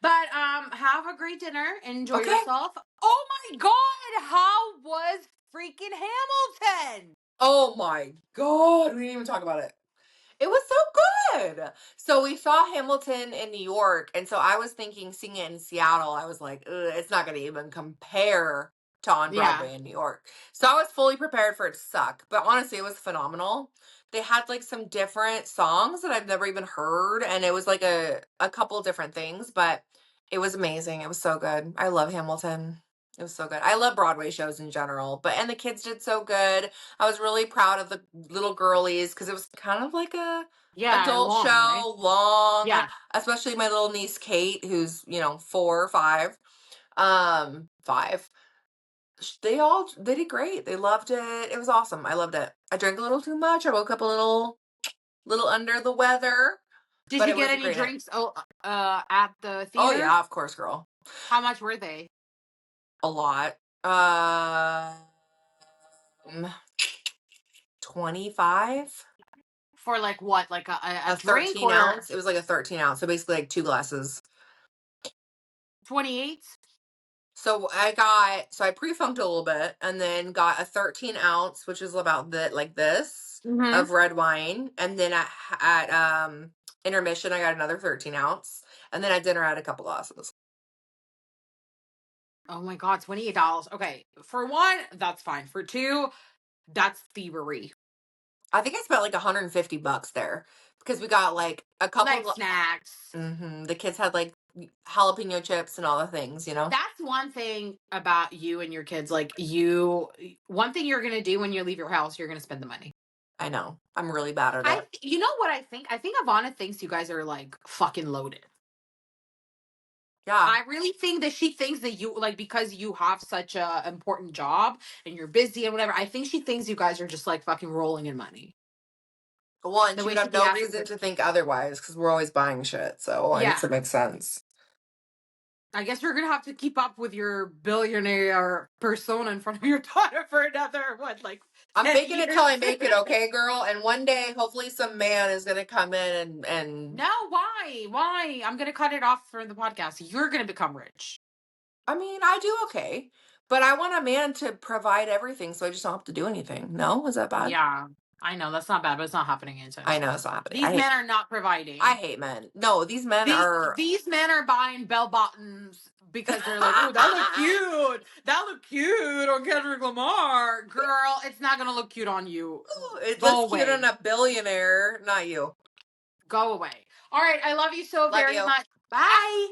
B: But have a great dinner. Enjoy
A: Okay.
B: yourself. Oh my God, how was freaking Hamilton?
A: Oh my God. We didn't even talk about it. It was so good. So we saw Hamilton in New York, and so I was thinking seeing it in Seattle, I was like, ugh, it's not going to even compare to on
B: Yeah.
A: Broadway in New York. So I was fully prepared for it to suck. But honestly, it was phenomenal. They had like some different songs that I've never even heard, and it was like a couple different things, but it was amazing. It was so good. I love Hamilton. It was so good. I love Broadway shows in general, but and the kids did so good. I was really proud of the little girlies because it was kind of like a
B: Yeah,
A: adult
B: long, right?
A: show, long,
B: Yeah.
A: especially my little niece Kate, who's 4 or 5. 5. They did great. They loved it. It was awesome. I loved it. I drank a little too much. I woke up a little under the weather,
B: Did
A: but
B: you
A: it
B: get
A: was a
B: any
A: great night.
B: drinks at the
A: Oh
B: theater?
A: yeah, of course, girl.
B: How much were they?
A: A lot. 25.
B: For like what? Like a
A: A
B: drink
A: 13
B: or
A: ounce. It was like a 13 ounce. So basically like 2 glasses.
B: 28?
A: So I pre-funked a little bit and then got a 13 ounce, which is about like this
B: Mm-hmm.
A: of red wine. And then at intermission, I got another 13 ounce. And then at dinner, I had a couple glasses.
B: Oh my God, $28. Okay. For one, that's fine. For two, that's thievery.
A: I think I spent like $150 there because we got like a couple
B: Like snacks.
A: the kids had like jalapeno chips and all the things, you know?
B: That's one thing about you and your kids. Like one thing you're gonna do when you leave your house, you're gonna spend the money.
A: I know. I'm really bad at it.
B: You know what I think? I think Ivana thinks you guys are like fucking loaded.
A: Yeah.
B: I really think that she thinks that you like because you have such a important job and you're busy and whatever. I think she thinks you guys are just like fucking rolling in money.
A: Well, and
B: The
A: she
B: way
A: would
B: she
A: have
B: be
A: no
B: asking
A: reason
B: for,
A: to think otherwise because we're always buying shit. So I guess
B: yeah.
A: it makes sense.
B: I guess you're gonna have to keep up with your billionaire persona in front of your daughter for another what, like
A: I'm
B: 10
A: faking it till
B: years.
A: I make it, okay, girl? And one day, hopefully, some man is gonna come in and
B: No, why? Why? I'm gonna cut it off for the podcast. You're gonna become rich.
A: I mean, I do okay, but I want a man to provide everything, so I just don't have to do anything. No, is that bad?
B: Yeah, I know that's not bad, but it's not happening
A: I
B: anytime
A: know
B: soon.
A: it's not happening.
B: These men are not providing.
A: I hate men. No, these men
B: These
A: are.
B: these men are buying bell bottoms because they're like, oh, that look cute. That look cute on Kendrick Lamar. Girl, it's not gonna look cute on you.
A: It
B: Go
A: looks cute
B: away.
A: on a billionaire, not you.
B: Go away. All right, I love you so
A: Love
B: very
A: you.
B: much. Bye.